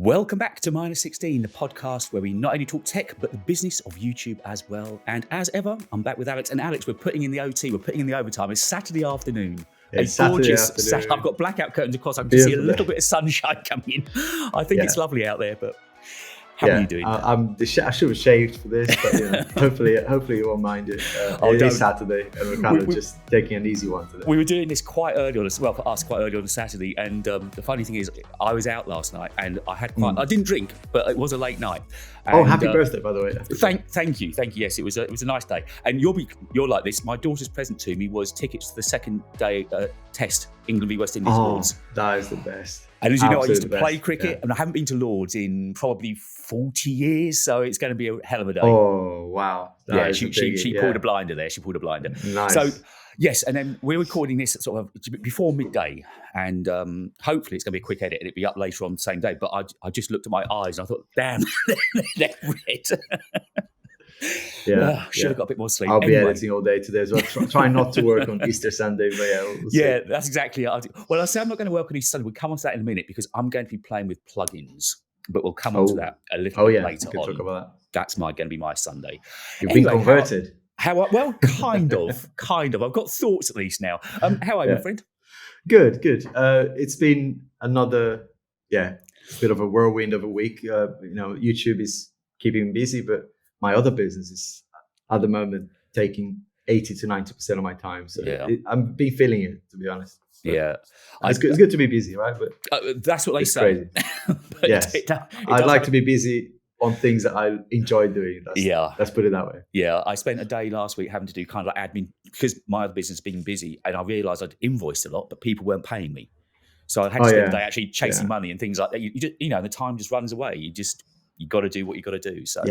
Welcome back to Minus 16, the podcast where we not only talk tech, but the business of YouTube as well. And as ever, I'm back with Alex. And Alex, we're putting in the OT, we're putting in the overtime. It's Saturday afternoon. It's a gorgeous Saturday afternoon. I've got blackout curtains across. I can see a little bit of sunshine coming in. I think it's lovely out there, but how are you doing? I should have shaved for this, but hopefully you won't mind it. It is Saturday, and we're kind of just taking an easy one today. We were doing this quite early on, for us, quite early on a Saturday, and the funny thing is, I was out last night, and I had I didn't drink, but it was a late night. And, happy birthday, by the way. Thank you. Yes, it was a nice day, and you're like this. My daughter's present to me was tickets to the second day test, England v West Indies Lords. That is the best. And as you know, I used to play cricket, and I haven't been to Lords in probably 40 years, so it's going to be a hell of a day. Oh, wow. She pulled a blinder there. She pulled a blinder. Nice. So, yes, and then we're recording this at sort of before midday, and hopefully it's going to be a quick edit and it'll be up later on the same day. But I just looked at my eyes and I thought, damn, they're red. Should have got a bit more sleep. I'll be editing all day today as well. Try not to work on Easter Sunday, but we'll see. That's exactly it. Well, I say I'm not going to work on Easter Sunday. We'll come on to that in a minute because I'm going to be playing with plugins, but we'll come on to that a little bit later on. Talk about that. That's going to be my Sunday. You've been converted. Well, kind of. I've got thoughts at least now. How are you, my friend? Good. It's been another, bit of a whirlwind of a week. YouTube is keeping me busy, but my other business is at the moment taking 80 to 90% of my time. So I'm been feeling it, to be honest. So it's good to be busy, right? But that's what they say. Yes, I'd like to be busy on things that I enjoy doing. Let's put it that way. Yeah, I spent a day last week having to do kind of like admin because my other business has been busy, and I realised I'd invoiced a lot, but people weren't paying me. So I had to spend a day actually chasing money and things like that. You just, the time just runs away. You got to do what you got to do. So,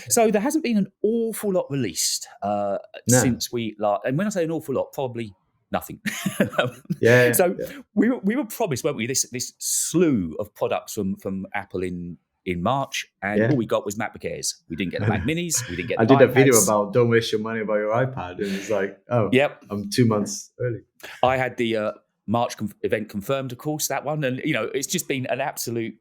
so there hasn't been an awful lot released since we last. And when I say an awful lot, probably nothing. We were promised, weren't we? This slew of products from Apple in March, and all we got was MacBook Airs. We didn't get the Mac Minis. We didn't get. I did a video about don't waste your money about your iPad, and it's like, I'm 2 months early. I had the March event confirmed, of course, that one, and it's just been an absolute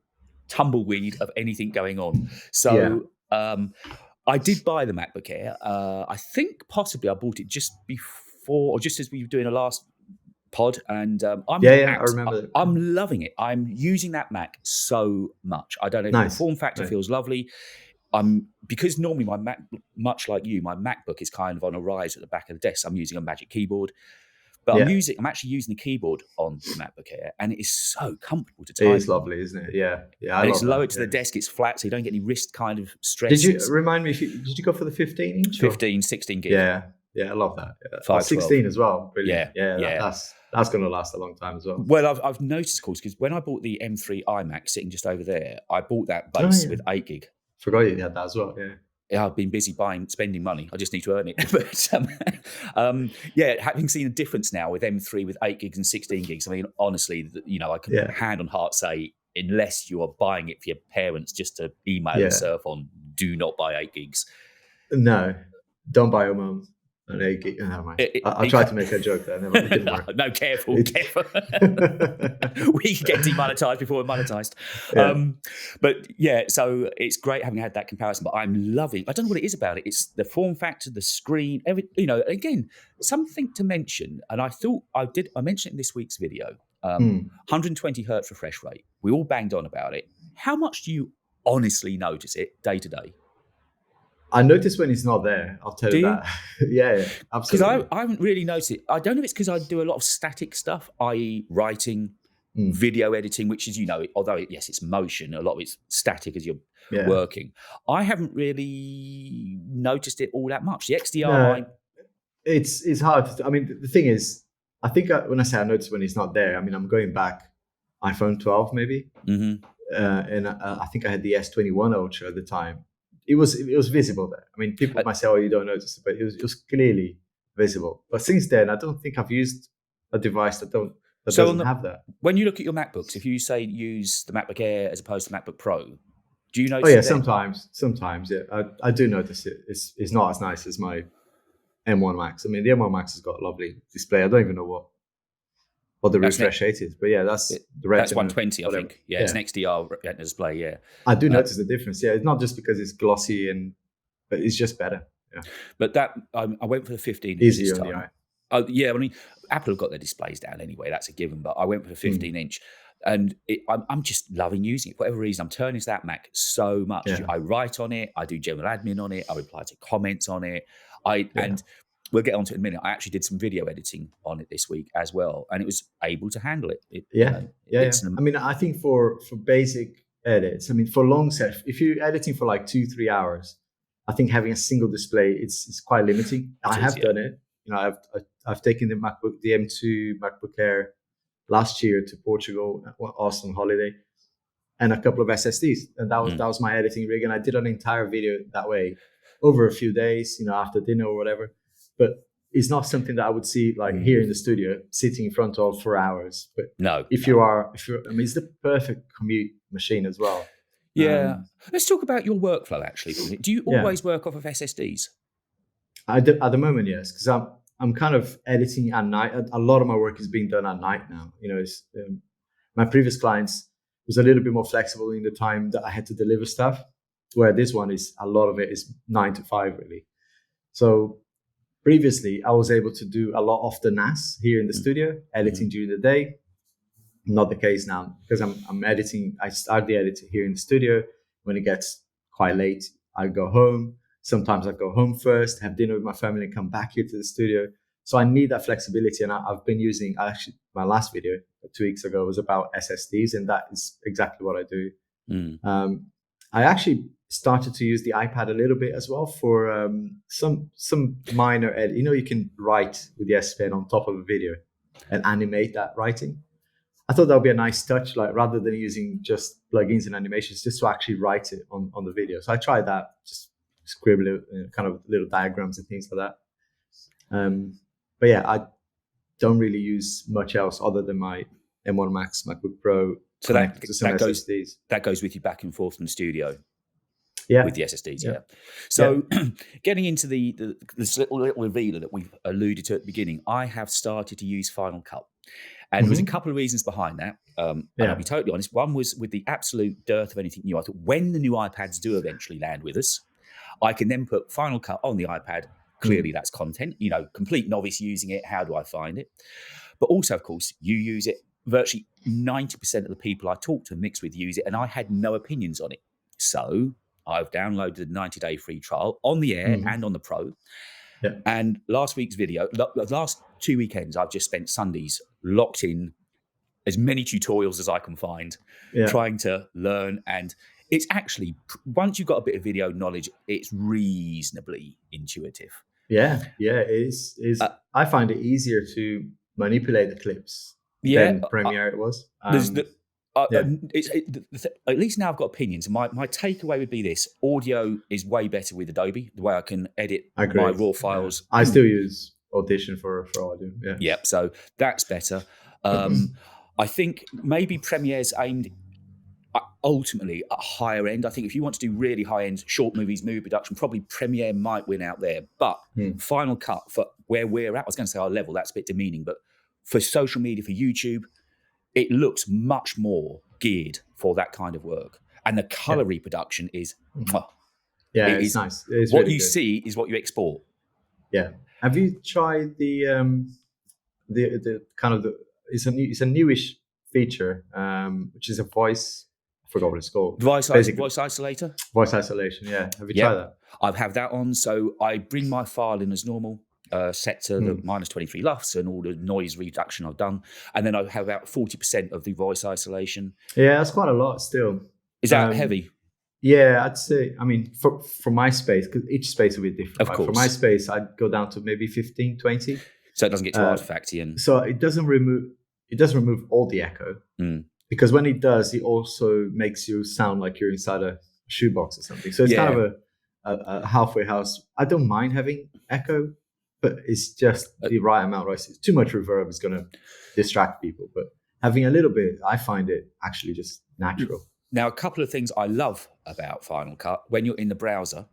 tumbleweed of anything going on. So I did buy the MacBook Air. I think possibly I bought it just before or just as we were doing a last pod, and I remember it. I'm loving it. I'm using that Mac so much. I don't know if the form factor feels lovely. Because normally my Mac, much like you, my MacBook is kind of on a rise at the back of the desk. I'm using a Magic Keyboard. But I'm actually using the keyboard on the MacBook Air, and it is so comfortable to type. It is lovely, isn't it? Yeah. And it's lowered to the desk. It's flat, so you don't get any wrist kind of stress. Did you remind me? Did you go for the 15 inch? 15, 16 gig. Yeah, I love that. 16 as well. Brilliant. Yeah. That's going to last a long time as well. Well, I've noticed, of course, because when I bought the M3 iMac sitting just over there, I bought that base with 8 gig. Forgot you had that as well. Yeah. I've been busy spending money. I just need to earn it. But having seen a difference now with M3 with 8 gigs and 16 gigs, I mean, honestly, I can hand on heart say, unless you are buying it for your parents just to email and surf on, do not buy 8 gigs. No, don't buy your mum an 8 gig. Never mind. I tried to make a joke there. It didn't work. No, careful. We could get demonetized before we're monetized. So it's great having had that comparison, but I'm loving, I don't know what it is about it. It's the form factor, the screen, again, something to mention. And I thought I mentioned it in this week's video, 120 hertz refresh rate. We all banged on about it. How much do you honestly notice it day to day? I notice when it's not there. I'll tell you that. Yeah, absolutely. Because I haven't really noticed it. I don't know if it's because I do a lot of static stuff, i.e. writing, video editing, which is, although, it's motion, a lot of it's static as you're working. I haven't really noticed it all that much. The XDR... No, it's hard. The thing is, I think when I say I notice when it's not there, I'm going back iPhone 12 maybe. Mm-hmm. And I think I had the S21 Ultra at the time. It was visible there. People might say, you don't notice it, but it was clearly visible. But since then, I don't think I've used a device that doesn't have that. When you look at your MacBooks, if you say use the MacBook Air as opposed to MacBook Pro, do you notice? Oh yeah, sometimes. Yeah, I do notice it. It's not as nice as my M1 Max. The M1 Max has got a lovely display. I don't even know what the refresh rate is. But yeah, that's the Retina. That's 120, I think. Yeah, it's an XDR Retina display. Yeah, I do notice the difference. Yeah, it's not just because it's glossy but it's just better. Yeah, but that I went for the 15 easy this on time. the eye. Yeah, I mean, Apple have got their displays down anyway. That's a given. But I went for the 15-inch, and I'm just loving using it. For whatever reason, I'm turning to that Mac so much. Yeah. I write on it. I do general admin on it. I reply to comments on it. And we'll get onto it in a minute. I actually did some video editing on it this week as well, and it was able to handle it. I mean, I think for basic edits, I mean, for long sets, if you're editing for like 2-3 hours, I think having a single display it's quite limiting. I have done it. You know, I've taken the M2 MacBook Air last year to Portugal, awesome holiday, and a couple of SSDs, and that was my editing rig, and I did an entire video that way over a few days, you know, after dinner or whatever. But it's not something that I would see like here in the studio, sitting in front of for hours. But if you're, I mean, it's the perfect commute machine as well. Yeah. Let's talk about your workflow, actually. Do you always work off of SSDs? At the moment, yes, because I'm kind of editing at night. A lot of my work is being done at night now. You know, it's, my previous clients was a little bit more flexible in the time that I had to deliver stuff, where this one is, a lot of it is 9 to 5, really. So previously, I was able to do a lot of the NAS here in the studio, editing during the day. Not the case now, because I'm editing. I start the editing here in the studio. When it gets quite late, I go home. Sometimes I go home first, have dinner with my family, and come back here to the studio. So I need that flexibility. And I've been using, actually, my last video 2 weeks ago was about SSDs, and that is exactly what I do. I actually started to use the iPad a little bit as well for some minor edit. You know, you can write with the S Pen on top of a video and animate that writing. I thought that would be a nice touch, like rather than using just plugins and animations, just to actually write it on the video. So I tried that, just scribble kind of little diagrams and things like that. But yeah, I don't really use much else other than my M1 Max, MacBook Pro. So that goes with you back and forth from the studio. Yeah, with the SSDs. Yeah. So getting into this little revealer that we've alluded to at the beginning, I have started to use Final Cut. And there was a couple of reasons behind that. And I'll be totally honest. One was with the absolute dearth of anything new. I thought when the new iPads do eventually land with us, I can then put Final Cut on the iPad. Clearly, that's content. You know, complete novice using it. How do I find it? But also, of course, you use it. Virtually 90% of the people I talk to mix with use it, and I had no opinions on it. So I've downloaded a 90-day free trial on the Air and on the Pro. Yeah. And last week's video, the last 2 weekends, I've just spent Sundays locked in as many tutorials as I can find, trying to learn. And it's actually, once you've got a bit of video knowledge, it's reasonably intuitive. Yeah, it is. I find it easier to manipulate the clips than Premiere it was. At least now I've got opinions. My takeaway would be this: audio is way better with Adobe. The way I can edit my raw files. I still use Audition for audio. Yep. So that's better. I think maybe Premiere's aimed ultimately at higher end. I think if you want to do really high end short movies, movie production, probably Premiere might win out there. But Final Cut, for where we're at, I was going to say our level, that's a bit demeaning, but for social media, for YouTube, it looks much more geared for that kind of work. And the color reproduction is, it's nice. It's what really you good. see is what you export. Yeah. Have you tried the kind of it's a newish feature, which is a voice, I forgot what it's called. Voice isolator? Voice isolation, yeah. Have you tried that? I have that on. So I bring my file in as normal, set to the minus 23 LUFS and all the noise reduction I've done. And then I have about 40% of the voice isolation. Yeah, that's quite a lot still. Is that heavy? Yeah, I'd say, I mean, for my space, because each space will be different. Of course. For my space, I'd go down to maybe 15, 20. So it doesn't get too artifacty. And so it doesn't remove all the echo. Because when it does, it also makes you sound like you're inside a shoebox or something. So it's kind of a halfway house. I don't mind having echo, but it's just the right amount, right? Too much reverb is going to distract people. But having a little bit, I find it actually just natural. Now, a couple of things I love about Final Cut, when you're in the browser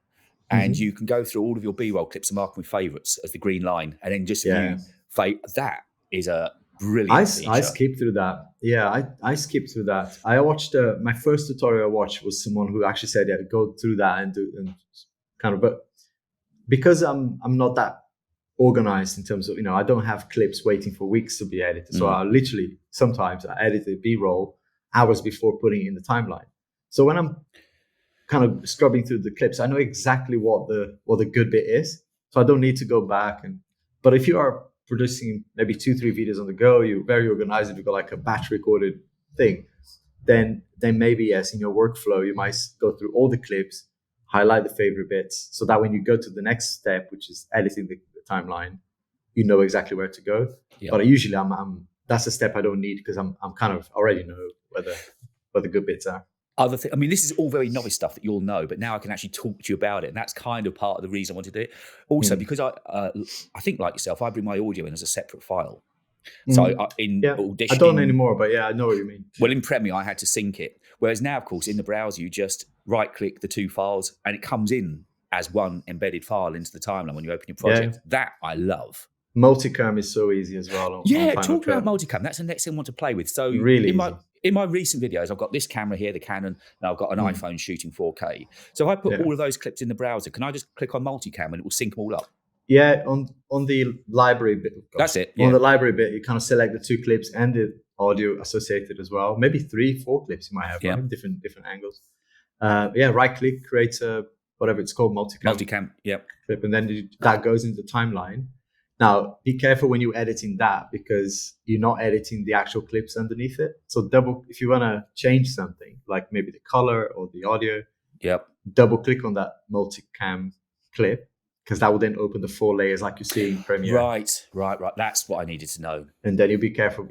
and you can go through all of your B-roll clips and mark them with favorites as the green line, and then just that is a brilliant feature. I skipped through that. Yeah, I skipped through that. I watched my first tutorial I watched was someone who actually said, yeah, go through that and kind of, but because I'm not that organized in terms of, I don't have clips waiting for weeks to be edited. So I literally, sometimes I edit the B-roll hours before putting it in the timeline. So when I'm kind of scrubbing through the clips, I know exactly what the good bit is. So I don't need to go back. But if you are producing maybe 2-3 videos on the go, you're very organized, and you've got like a batch recorded thing, then maybe, yes, in your workflow, you might go through all the clips, highlight the favorite bits, so that when you go to the next step, which is editing the timeline, you know exactly where to go. Yep. But usually that's a step I don't need, because I'm kind of already know where the good bits are. Other thing, I mean, this is all very novice stuff that you'll know, but now I can actually talk to you about it, and that's kind of part of the reason I wanted to do it. Also, because I think, like yourself, I bring my audio in as a separate file. So auditioning, I don't anymore, but yeah, I know what you mean. Well, in Premiere, I had to sync it, whereas now, of course, in the browser, you just right-click the two files, and it comes in as one embedded file into the timeline when you open your project. That I love. Multicam is so easy as well. Talk about Multicam. That's the next thing I want to play with. So really in my recent videos, I've got this camera here, the Canon, and I've got an iPhone shooting 4K. So if I put all of those clips in the browser, can I just click on Multicam and it will sync them all up? Yeah, on the library bit. That's it. Yeah. On the library bit, you kind of select the 2 clips and the audio associated as well. Maybe 3-4 clips you might have, right? Different angles. Right click, create a whatever it's called, multicam. Clip, and then that goes into the timeline. Now, be careful when you're editing that, because you're not editing the actual clips underneath it. So if you want to change something, like maybe the color or the audio, double click on that multicam clip, because that will then open the 4 layers like you see in Premiere. Right. That's what I needed to know. And then you'll be careful,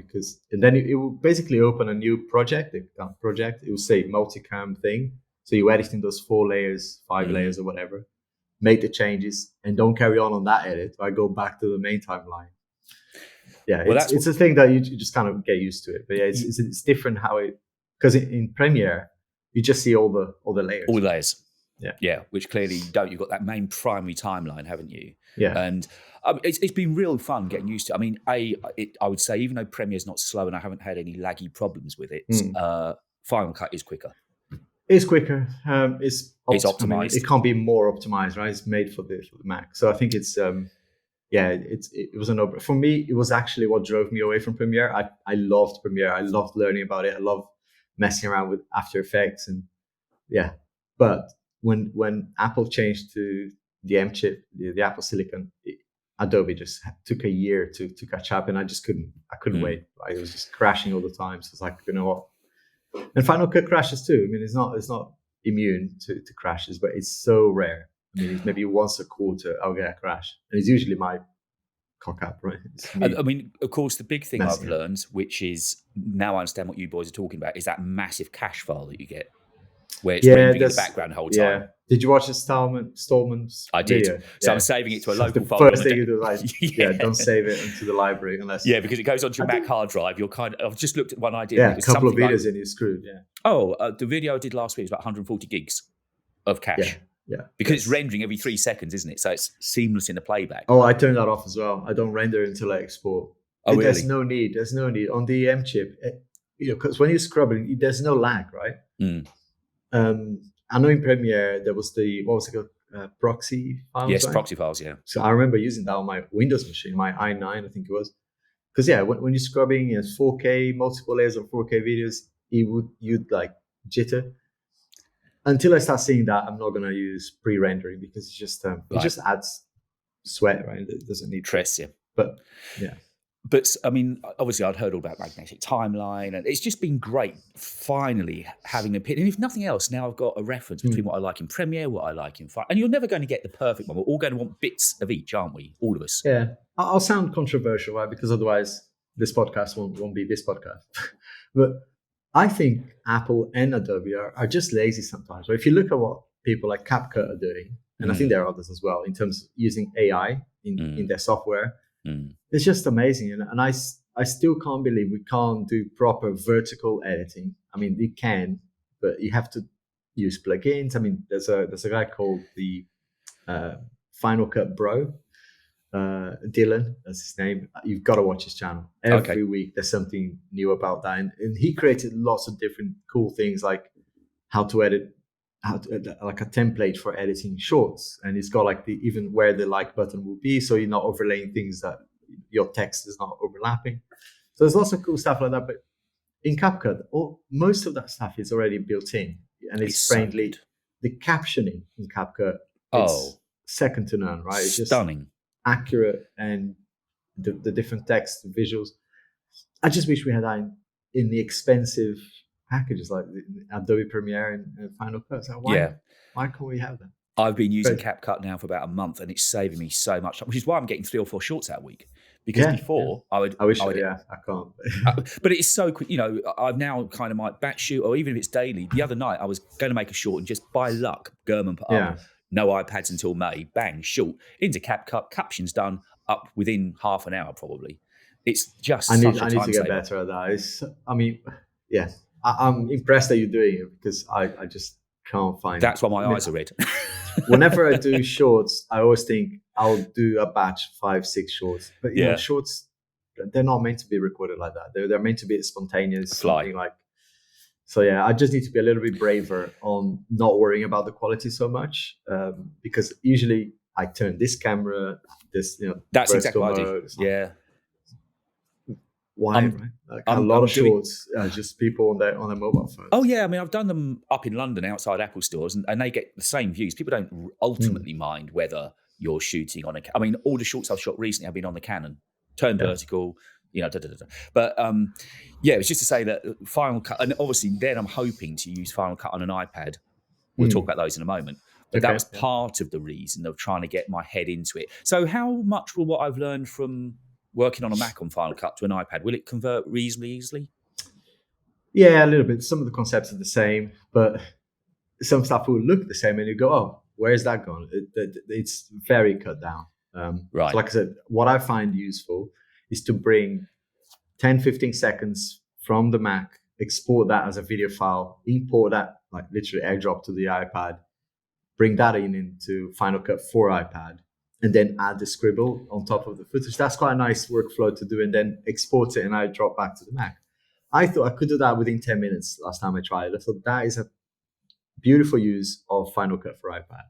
and then it will basically open a new project. It will say multicam thing. So you're editing those 4 layers, 5 layers or whatever. Make the changes and don't carry on that edit. I go back to the main timeline. Yeah, it's a thing that you just kind of get used to it. But yeah, it's different because in Premiere you just see all the layers. All the layers. Yeah, which clearly you don't. You've got that main primary timeline, haven't you? Yeah. And it's been real fun getting used to it. I mean, I would say, even though Premiere's not slow and I haven't had any laggy problems with it, Final Cut is quicker. It's quicker. It's optimized. I mean, it can't be more optimized, right? It's made for the Mac. So I think it's it was a no. For me, it was actually what drove me away from Premiere. I loved Premiere. I loved learning about it. I loved messing around with After Effects but when Apple changed to the M chip, the Apple Silicon, Adobe just took a year to catch up, and I just couldn't wait. It was just crashing all the time. So it's like, you know what? And Final Cut crashes too. I mean, it's not immune to crashes, but it's so rare. I mean, it's maybe once a quarter I'll get a crash, and it's usually my cock up, right? I mean, of course, the big thing I've learned, which is, now I understand what you boys are talking about, is that massive cache file that you get, where it's rendering in the background the whole time. Yeah. Did you watch the Stallman's I did. video? So I'm saving it to a local folder. The first thing you do, don't save it into the library unless... Yeah, because it goes onto your Mac hard drive. I've just looked at one idea. Yeah, a couple of videos and you're screwed, the video I did last week was about 140 gigs of cache. Yeah. Because it's rendering every 3 seconds, isn't it? So it's seamless in the playback. Oh, I turned that off as well. I don't render until I export. Oh, really? There's no need. On the M chip, because when you're scrubbing, there's no lag, right? I know in Premiere there was proxy files. Yes, right? Proxy files, yeah. So I remember using that on my Windows machine, my i9, I think it was. Because when you're scrubbing 4K, multiple layers of 4K videos, you'd like jitter. Until I start seeing that, I'm not going to use pre-rendering, because it's just it just adds sweat, right? It doesn't need stress, yeah. But yeah. But I mean, obviously, I'd heard all about magnetic timeline, and it's just been great finally having an opinion. If nothing else, now I've got a reference between what I like in Premiere, what I like in Final. And you're never going to get the perfect one. We're all going to want bits of each, aren't we? All of us. Yeah. I'll sound controversial, right? Because otherwise, this podcast won't be this podcast. But I think Apple and Adobe are just lazy sometimes. But if you look at what people like CapCut are doing, and I think there are others as well, in terms of using AI in their software, it's just amazing. And I still can't believe we can't do proper vertical editing. I mean, we can, but you have to use plugins. I mean, there's a guy called the Final Cut Pro, Dylan, that's his name. You've got to watch his channel. Every week there's something new about that, and he created lots of different cool things, like how to edit, like a template for editing shorts, and it's got like even where the like button will be, so you're not overlaying things that your text is not overlapping. So there's lots of cool stuff like that. But in CapCut, most of that stuff is already built in, and it's friendly. So the captioning in CapCut, it's second to none, right? It's stunning. Just accurate, and the different text, the visuals. I just wish we had that in the expensive packages like Adobe Premiere and Final Cut. So why can't we have that? I've been using CapCut now for about a month, and it's saving me so much, which is why I'm getting 3 or 4 shorts that week. Because before I can't. But it's so quick. I've now kind of might batch shoot, or even if it's daily. The other night I was going to make a short, and just by luck, German put up no iPads until May. Bang, short into CapCut, captions done, up within half an hour probably. It's just I need to get better at that. I'm impressed that you're doing it, because I just can't find. That's why my eyes are red. Whenever I do shorts, I always think I'll do a batch 5-6 shorts, but shorts, they're not meant to be recorded like that. They're meant to be spontaneous, something like. So I just need to be a little bit braver on not worrying about the quality so much, because usually I turn this camera, that's exactly what I do. Yeah. Why? Right? Like a lot of shorts, just people on their mobile phones. Oh yeah, I mean, I've done them up in London outside Apple stores, and they get the same views. People don't ultimately mind whether you're shooting on I mean, all the shorts I've shot recently have been on the Canon, turned vertical, But it's just to say that Final Cut, and obviously then I'm hoping to use Final Cut on an iPad. We'll talk about those in a moment. But that was part of the reason of trying to get my head into it. So how much will what I've learned from working on a Mac on Final Cut to an iPad, will it convert reasonably easily? Yeah, a little bit. Some of the concepts are the same, but some stuff will look the same, and you go, "Oh, where's that gone?" It's very cut down. Right. So like I said, what I find useful is to bring 10, 15 seconds from the Mac, export that as a video file, import that, like literally airdrop to the iPad, bring that into Final Cut for iPad, and then add the scribble on top of the footage. That's quite a nice workflow to do, and then export it and I drop back to the Mac. I thought I could do that within 10 minutes last time I tried it. I thought that is a beautiful use of Final Cut for iPad.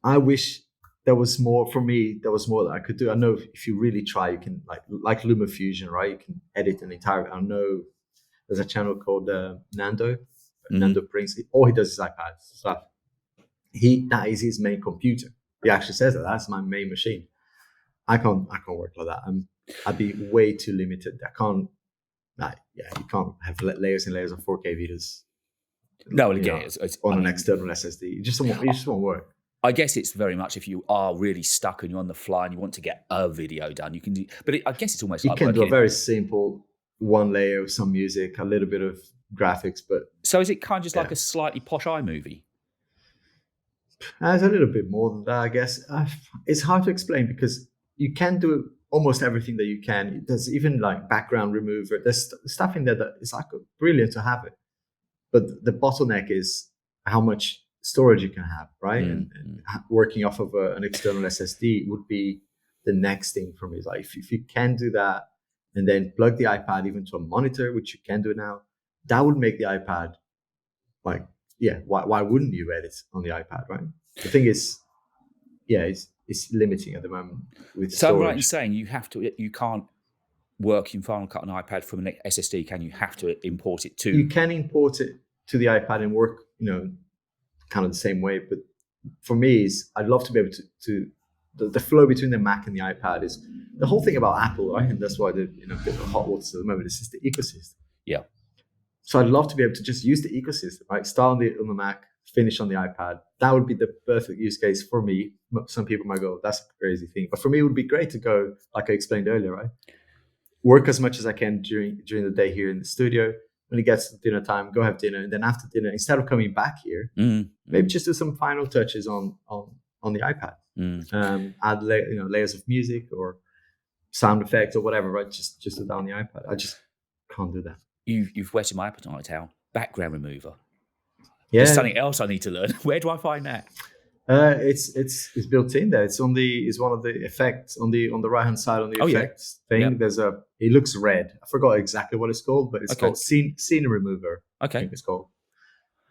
I wish there was more, for me, there was more that I could do. I know if you really try, you can, like LumaFusion, right? You can edit an entire, I know there's a channel called Nando Prince. All he does is iPad stuff. That is his main computer. He actually says that's my main machine. I can't work like that. I'd be way too limited. I can't. You can't have layers and layers of 4K videos. No, again, it's on an external SSD. You just won't work. I guess it's very much if you are really stuck and you're on the fly and you want to get a video done, you can do. But I guess it's almost you can do a very simple one layer with some music, a little bit of graphics. But so is it kind of just like a slightly posh iMovie? It's a little bit more than that, I guess. It's hard to explain because you can do almost everything that you can. There's even like background remover. There's stuff in there that is like brilliant to have it. But the bottleneck is how much storage you can have, right? And working off of an external SSD would be the next thing for me. It's like if you can do that and then plug the iPad even to a monitor, which you can do now, that would make the iPad like, why wouldn't you edit on the iPad, right? The thing is, it's limiting at the moment with storage. So I'm right in saying you can't work in Final Cut on iPad from an SSD, can you? Have to import it to. You can import it to the iPad and work, kind of the same way. But for me, I'd love to be able to the flow between the Mac and the iPad is the whole thing about Apple, right? And that's why the bit of hot water at the moment is just the ecosystem. Yeah. So I'd love to be able to just use the ecosystem, right? Start on the Mac, finish on the iPad. That would be the perfect use case for me. Some people might go, that's a crazy thing. But for me, it would be great to go, like I explained earlier, right? Work as much as I can during the day here in the studio. When it gets to dinner time, go have dinner. And then after dinner, instead of coming back here, maybe just do some final touches on the iPad. Add layers of music or sound effects or whatever, right? Just do that on the iPad. I just can't do that. You've whetted my appetite, Al. Background remover. Yeah. There's something else I need to learn. Where do I find that? It's built in there. It's one of the effects on the right hand side on the effects thing. Yep. There's it looks red. I forgot exactly what it's called, but it's called scene remover. Okay, I think it's called.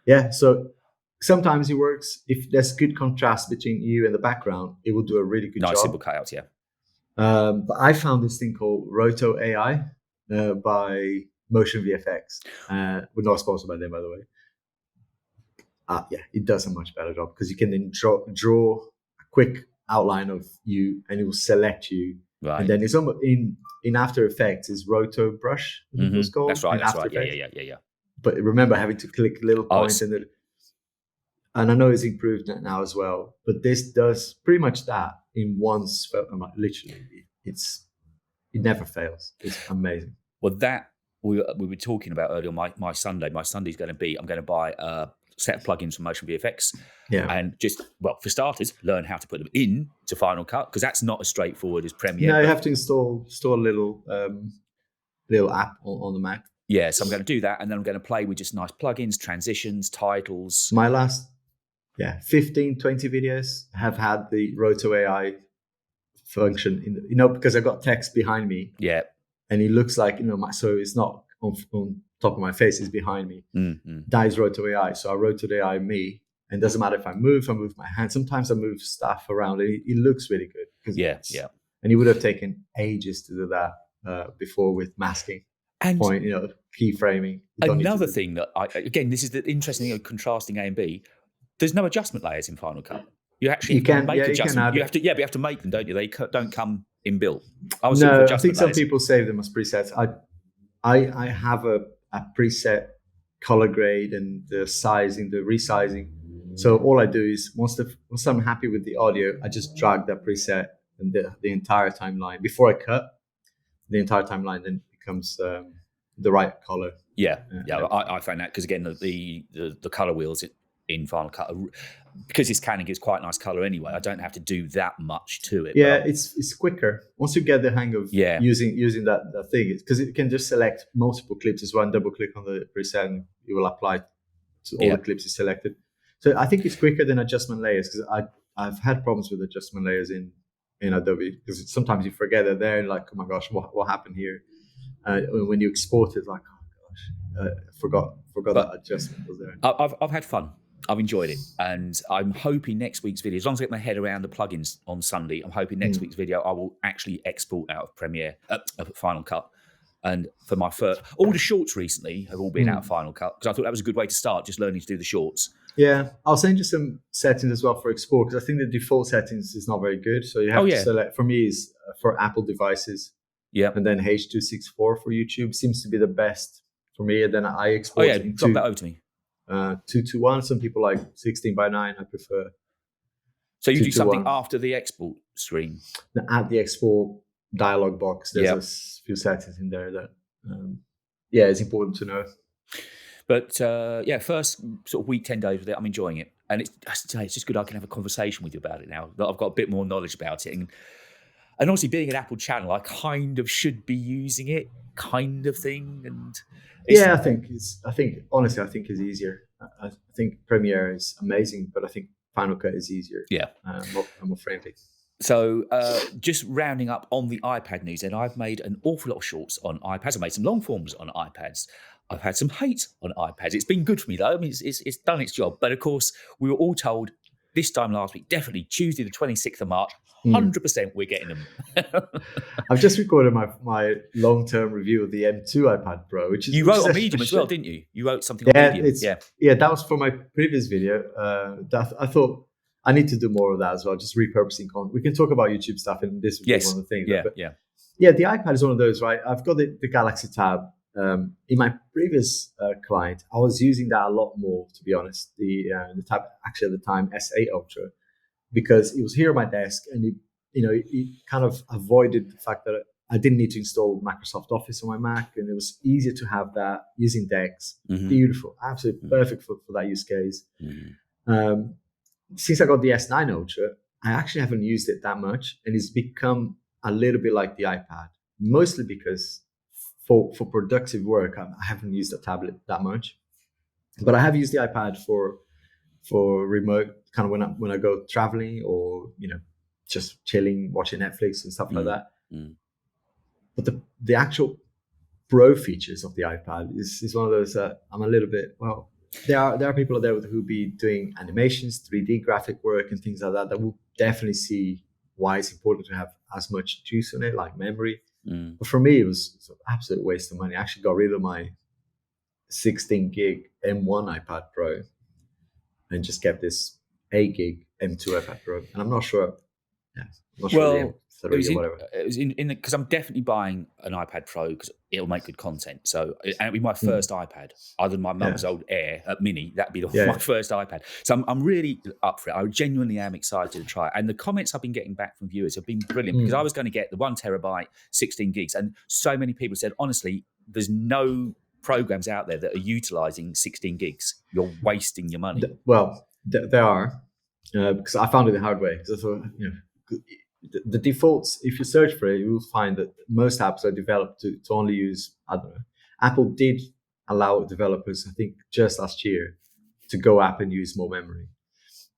Yeah. So sometimes it works if there's good contrast between you and the background. It will do a really good job. Nice simple cutouts, yeah. But I found this thing called Roto AI by Motion VFX. We're not sponsored by them, by the way. It does a much better job because you can then draw a quick outline of you, and it will select you. Right. And then it's almost in After Effects is Roto Brush. It's called. That's right. That's right. Yeah. But remember having to click little points and I know it's improved now as well. But this does pretty much that in one spell. Literally, it never fails. It's amazing. Well, that we were talking about earlier on my Sunday. My Sunday's going to be I'm going to buy a set of plugins from Motion VFX, and just for starters, learn how to put them in to Final Cut because that's not as straightforward as Premiere. No, you have to install a little app on the Mac. Yeah, so I'm going to do that, and then I'm going to play with just nice plugins, transitions, titles. My last 15, 20 videos have had the Roto AI function because I've got text behind me. Yeah, and it looks like so it's not on top of my face, is behind me. That is Roto AI. So I Roto AI me, and it doesn't matter if I move my hand. Sometimes I move stuff around. It looks really good. And it would have taken ages to do that before with masking and keyframing. Another thing that this is the interesting thing of contrasting A and B. There's no adjustment layers in Final Cut. You can make adjustments. You have to make them, don't you? They don't come inbuilt. I think some people save them as presets. I have a preset color grade and the sizing, the resizing. So all I do is once I'm happy with the audio, I just drag that preset and the entire timeline. Before I cut, the entire timeline then becomes the right color. I find that because again the color wheels in Final Cut because this Canon gives quite nice color anyway. I don't have to do that much to it. Yeah, it's quicker once you get the hang of using that thing, because it can just select multiple clips as well and double click on the preset and it will apply to all the clips you selected. So I think it's quicker than adjustment layers because I've had problems with adjustment layers in Adobe because sometimes you forget they're there and like, oh my gosh, what happened here? When you export it, like, oh gosh, forgot that adjustment was there. I've had fun. I've enjoyed it, and I'm hoping next week's video, as long as I get my head around the plugins on Sunday, I'm hoping next week's video I will actually export out of Premiere, Final Cut. And for my first, all the shorts recently have all been out of Final Cut because I thought that was a good way to start, just learning to do the shorts. Yeah, I'll send you some settings as well for export because I think the default settings is not very good. So you have to select. For me, is for Apple devices. Yeah, and then H.264 for YouTube seems to be the best for me. And then I export. Drop that over to me. 2:1. Some people like 16:9. I prefer. So you do something after the export screen? At the export dialog box, there's a few settings in there that, it's important to know. But first sort of week, 10 days with it, I'm enjoying it, and it's just good I can have a conversation with you about it now that I've got a bit more knowledge about it, and obviously being an Apple channel, I kind of should be using it, kind of thing, and. I think honestly it's easier. I think Premiere is amazing, but I think Final Cut is easier. Yeah, more friendly. So just rounding up on the iPad news, then I've made an awful lot of shorts on iPads. I've made some long forms on iPads. I've had some hate on iPads. It's been good for me though. I mean, it's done its job. But of course, we were all told this time last week, definitely Tuesday the 26th of March. 100% we're getting them. I've just recorded my long-term review of the M2 iPad Pro, which is you wrote on Medium as well, didn't you? You wrote something on Medium. That was for my previous video. I thought I need to do more of that as well, just repurposing content. We can talk about YouTube stuff, and this would be one of the things. The iPad is one of those, right? I've got the Galaxy Tab. In my previous client, I was using that a lot more, to be honest. The Tab, actually at the time, S8 Ultra. Because it was here on my desk, and it kind of avoided the fact that I didn't need to install Microsoft Office on my Mac, and it was easier to have that using Dex. Beautiful, absolutely perfect for that use case. Since I got the S9 Ultra, I actually haven't used it that much, and it's become a little bit like the iPad, mostly because for productive work, I haven't used a tablet that much, but I have used the iPad for for remote kind of when I go traveling or just chilling, watching Netflix and stuff like that. But the actual pro features of the iPad is one of those that I'm a little bit, well, there are people out there who be doing animations, 3D graphic work and things like that will definitely see why it's important to have as much juice on it, like memory. But for me, it was an absolute waste of money. I actually got rid of my 16 gig M1 iPad Pro and just kept this 8 gig M2 iPad Pro. And I'm not sure. Yeah, I'm not sure. It was in because I'm definitely buying an iPad Pro because it'll make good content. So, and it'll be my first iPad, other than my mum's old Air Mini. That'd be my first iPad. So I'm really up for it. I genuinely am excited to try it. And the comments I've been getting back from viewers have been brilliant because I was going to get the 1 terabyte, 16 gigs, and so many people said, honestly, there's no programs out there that are utilizing 16 gigs. You're wasting your money. There are because I found it the hard way. So the defaults, if you search for it, you will find that most apps are developed to only use, I don't know. Apple did allow developers, I think just last year, to go app and use more memory.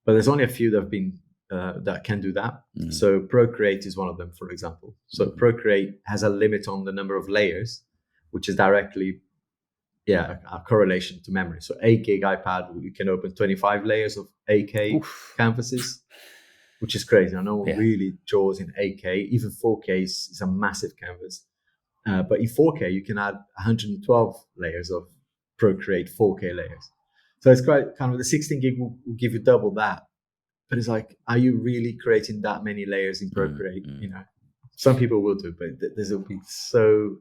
But there's only a few that have been that can do that. So Procreate is one of them, for example. So Procreate has a limit on the number of layers, which is directly a correlation to memory. So 8 gig iPad, you can open 25 layers of 8K canvases, which is crazy. I know really draws in 8K. Even 4K is a massive canvas. But in 4K, you can add 112 layers of Procreate 4K layers. So it's quite kind of the 16 gig will give you double that. But it's like, are you really creating that many layers in Procreate? Some people will do, but there's will be so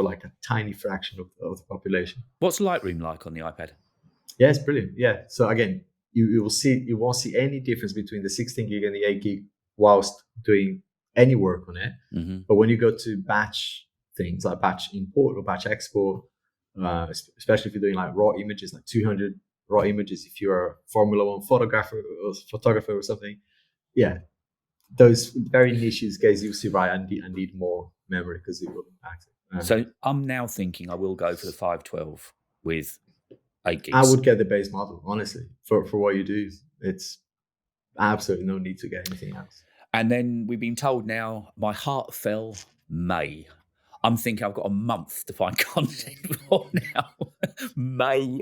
like a tiny fraction of the population. What's Lightroom like on the iPad? Yeah, it's brilliant. Yeah. So again, you won't see any difference between the 16 gig and the 8 gig whilst doing any work on it. But when you go to batch things like batch import or batch export, especially if you're doing like raw images, like 200 raw images, if you're a Formula One photographer or something, those very niche cases, you'll see, right, I need more memory because it will impact it. So I'm now thinking I will go for the 512 with 8 gigs. I would get the base model, honestly, for what you do. It's absolutely no need to get anything else. And then we've been told now, my heart fell May. I'm thinking I've got a month to find content for now. May.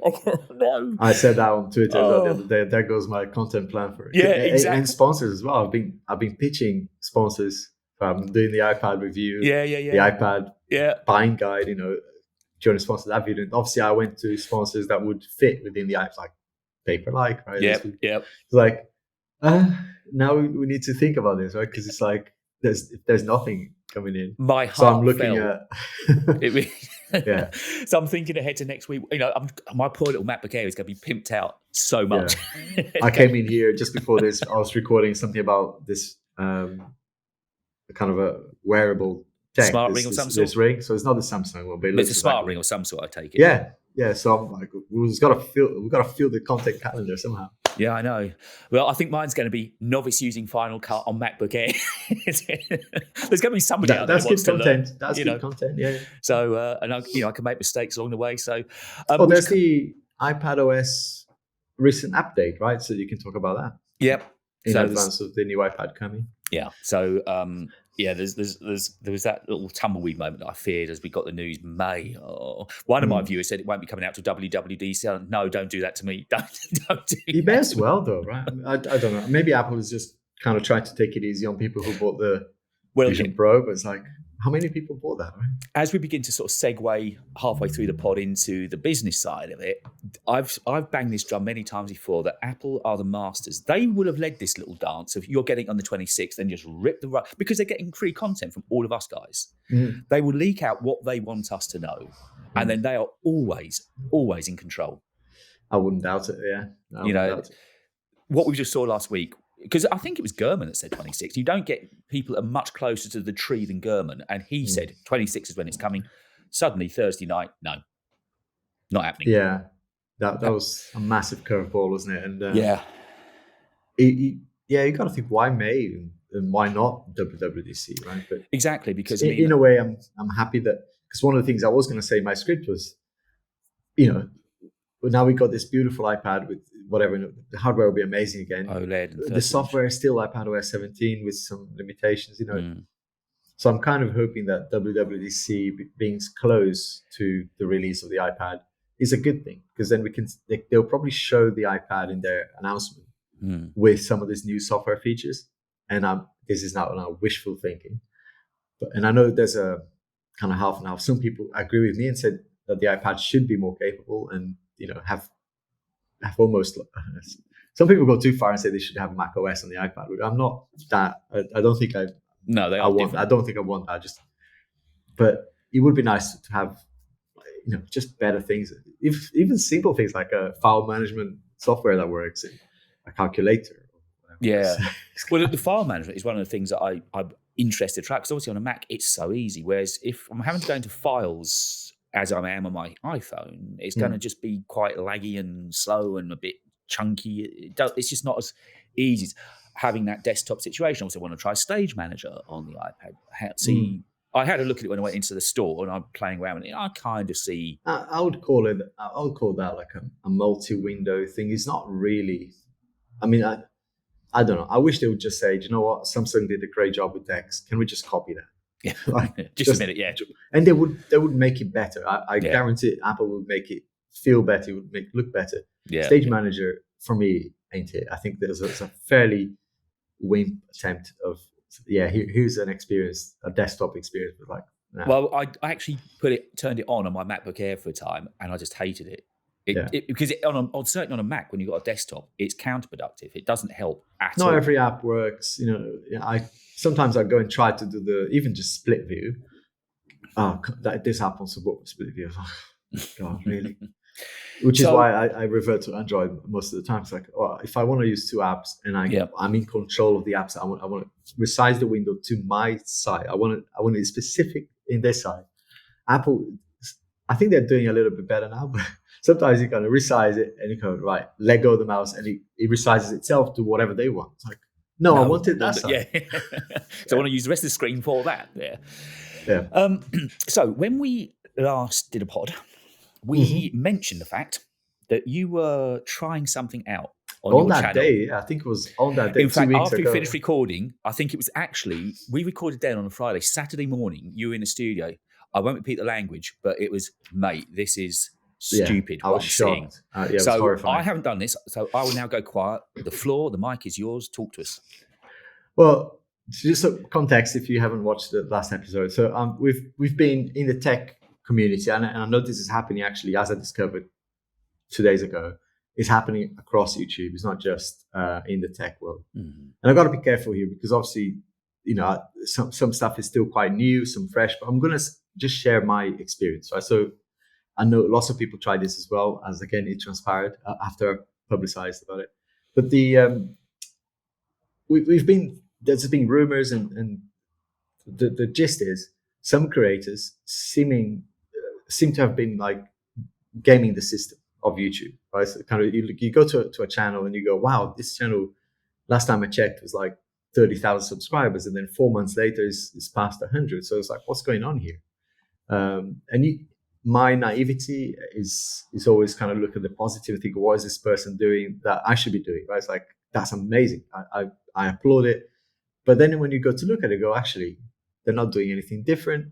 No. I said that on Twitter the other day. There goes my content plan for it. Yeah, exactly. And sponsors as well. I've been pitching sponsors. I'm doing the iPad review. Yeah. The iPad buying guide. Do you want to sponsor that video? And obviously, I went to sponsors that would fit within the apps, like Paperlike, right? Yep. It's like now we need to think about this, right? Because it's like there's nothing coming in. My heart so I'm looking fell. at So I'm thinking ahead to next week. My poor little MacBook Air is going to be pimped out so much. I came in here just before this. I was recording something about this kind of a wearable tech, smart ring or some sort. This ring. So it's not the Samsung one, but it's a smart ring or some sort. I take it. Yeah. So I'm like, we've got to fill the content calendar somehow. Yeah, I know. Well, I think mine's going to be novice using Final Cut on MacBook Air. There's going to be somebody out there that wants to learn. That's good content. Yeah. So, and I can make mistakes along the way. So, there's the iPad OS recent update, right? So you can talk about that. Yep. In advance of the new iPad coming. Yeah. So, there was that little tumbleweed moment that I feared as we got the news May. One of my viewers said it won't be coming out to WWDC. No, don't do that to me. Don't do it. May as well, though, right? I don't know. Maybe Apple is just kind of trying to take it easy on people who bought the Vision Pro, but it's like, how many people bought that, right? As we begin to sort of segue halfway through the pod into the business side of it, I've banged this drum many times before that Apple are the masters. They would have led this little dance of you're getting on the 26th and just rip the rug because they're getting free content from all of us guys. They will leak out what they want us to know, and then they are always in control. I wouldn't doubt it. Yeah, what we just saw last week. Because I think it was Gurman that said 26. You don't get people that are much closer to the tree than Gurman. And he said 26 is when it's coming. Suddenly, Thursday night, no. Not happening. Yeah. That was a massive curveball, wasn't it? And you got to think, why May and why not WWDC, right? But exactly, because in a way, I'm happy that... Because one of the things I was going to say in my script was, now we got this beautiful iPad with whatever. The hardware will be amazing again. OLED and the software is still iPadOS 17 with some limitations, Mm. So I'm kind of hoping that WWDC being close to the release of the iPad is a good thing, because then they'll probably show the iPad in their announcement with some of these new software features. And this is now wishful thinking, and I know there's a kind of half and half. Some people agree with me and said that the iPad should be more capable and have almost. Some people go too far and say they should have Mac OS on the iPad. I'm not that. I don't think I. No, they are different. I don't think I want that. But it would be nice to have, just better things. Even simple things like a file management software that works, a calculator. Yeah. Well, the file management is one of the things that I'm interested to track, because obviously on a Mac it's so easy. Whereas if I'm having to go into files as I am on my iPhone, it's going to just be quite laggy and slow and a bit chunky. It's just not as easy as having that desktop situation. I also want to try Stage Manager on the iPad. I had a look at it when I went into the store and I'm playing around with it. I kind of see. I would call that like a multi-window thing. It's not really. I mean, I don't know. I wish they would just say, do you know what? Samsung did a great job with text. Can we just copy that? Yeah, just a minute, yeah. And they would make it better. I guarantee Apple would make it feel better. It would make it look better. Yeah. Stage Manager for me ain't it. I think there's a fairly wimp attempt of here's an experience, a desktop experience with like. Nah. Well, I actually turned it on my MacBook Air for a time, and I just hated it. Because certainly on a Mac, when you've got a desktop, it's counterproductive. It doesn't help at all. Not every app works. Sometimes I go and try to do even just split view. This app won't support split view. God, really? Which is why I revert to Android most of the time. It's like, if I want to use two apps and I'm in control of the apps, I want to resize the window to my side. I want it specific in their side. Apple, I think they're doing a little bit better now, but sometimes you kind of resize it and you go, right, let go of the mouse and it resizes itself to whatever they want. It's like, no, I wanted that side. Yeah. So I want to use the rest of the screen for that. Yeah. So when we last did a pod, we mentioned the fact that you were trying something out on your that channel. day. I think it was on that day. In fact, after we finished recording, I think it was actually, we recorded then on a Friday, Saturday morning, you were in the studio. I won't repeat the language, but it was, mate, this is stupid. I was shocked. It was horrifying. I haven't done this, so I will now go quiet. The mic is yours. Talk to us. Well, just some context if you haven't watched the last episode. So we've been in the tech community, and I know this is happening actually, as I discovered 2 days ago. It's happening across YouTube. It's not just in the tech world. And I've got to be careful here because obviously, some stuff is still quite new, some fresh, but I'm going to just share my experience. Right? So I know lots of people tried this as well, as again, it transpired after I publicized about it. But there's been rumors and the gist is some creators seem to have been like gaming the system of YouTube, right? So kind of you go to a channel and you go, wow, this channel last time I checked was like 30,000 subscribers, and then 4 months later is past 100. So it's like, what's going on here? My naivety is always kind of look at the positive and think, what is this person doing that I should be doing? Right? It's like, that's amazing. I applaud it. But then when you go to look at it, go, actually, they're not doing anything different.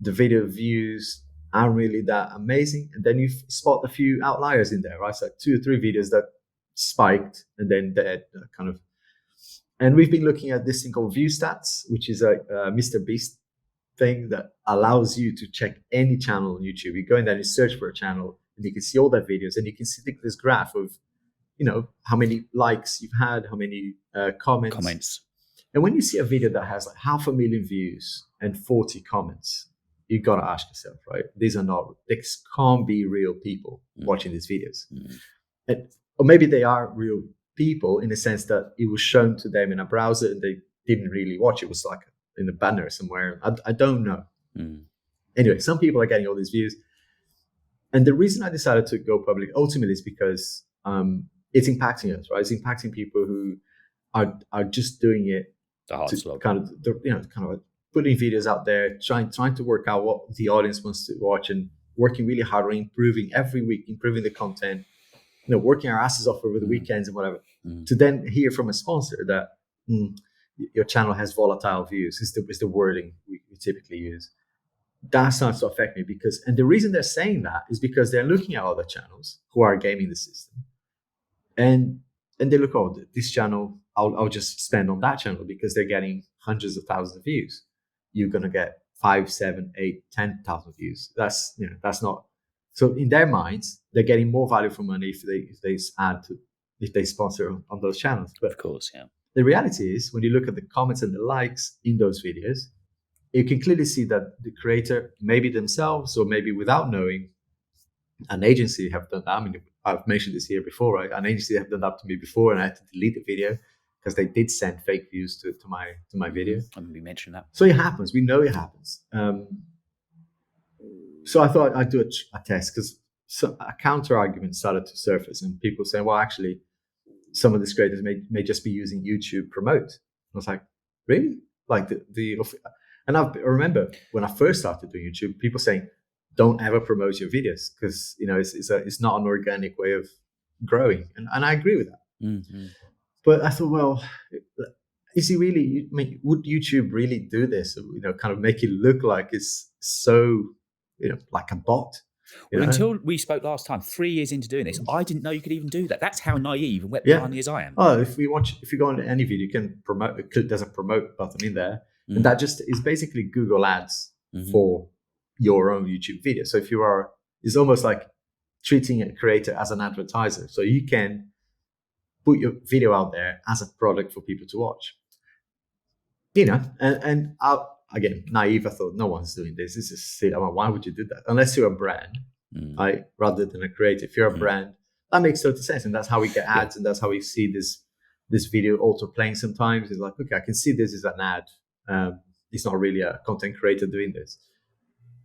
The video views aren't really that amazing. And then you spot a few outliers in there, right? So 2 or 3 videos that spiked and then they're kind of. And we've been looking at this thing called View Stats, which is a Mr. Beast thing that allows you to check any channel on YouTube. You go in there and you search for a channel and you can see all their videos and you can see this graph of, how many likes you've had, how many comments. And when you see a video that has like 500,000 views and 40 comments, you got to ask yourself, right? These can't be real people watching these videos. Or maybe they are real people in the sense that it was shown to them in a browser and they didn't really watch it. It was like in a banner somewhere. I don't know. Anyway, some people are getting all these views. And the reason I decided to go public ultimately is because it's impacting us, right? It's impacting people who are just doing it to kind of putting videos out there, trying to work out what the audience wants to watch. And working really hard on improving every week, improving the content, working our asses off over the weekends and whatever, to then hear from a sponsor that your channel has volatile views is the wording we typically use. That starts to affect me and the reason they're saying that is because they're looking at other channels who are gaming the system, and they look, oh, this channel, I'll just spend on that channel because they're getting hundreds of thousands of views. You're gonna get 5, 7, 8, 10,000 views. That's not. So in their minds, they're getting more value for money if they sponsor on those channels. But of course, yeah. The reality is, when you look at the comments and the likes in those videos, you can clearly see that the creator, maybe themselves or maybe without knowing, an agency have done that. I mean, I've mentioned this here before, right? An agency have done that to me before, and I had to delete the video because they did send fake views to my video. I mean, we mentioned that. So it happens. We know it happens. So I thought I'd do a test, because a counter argument started to surface, and people saying, well, actually, some of these creators may just be using YouTube to promote. I was like, really? Like and I remember when I first started doing YouTube, people saying, don't ever promote your videos because it's not an organic way of growing, and I agree with that. Mm-hmm. But I thought, well, is he really? Would YouTube really do this? Kind of make it look like it's so, like a bot. Well, until we spoke last time, 3 years into doing this, I didn't know you could even do that. That's how naive and wet behind as I am. Oh, if you go on any video, you can promote. There's a promote button in there, and that just is basically Google Ads for your own YouTube video. So it's almost like treating a creator as an advertiser. So you can put your video out there as a product for people to watch. And again, naive, I thought, no one's doing this. This is silly. Why would you do that? Unless you're a brand, right? Rather than a creator. If you're a brand, that makes total sense. And that's how we get ads, and that's how we see this video auto playing sometimes. It's like, okay, I can see this is an ad. It's not really a content creator doing this.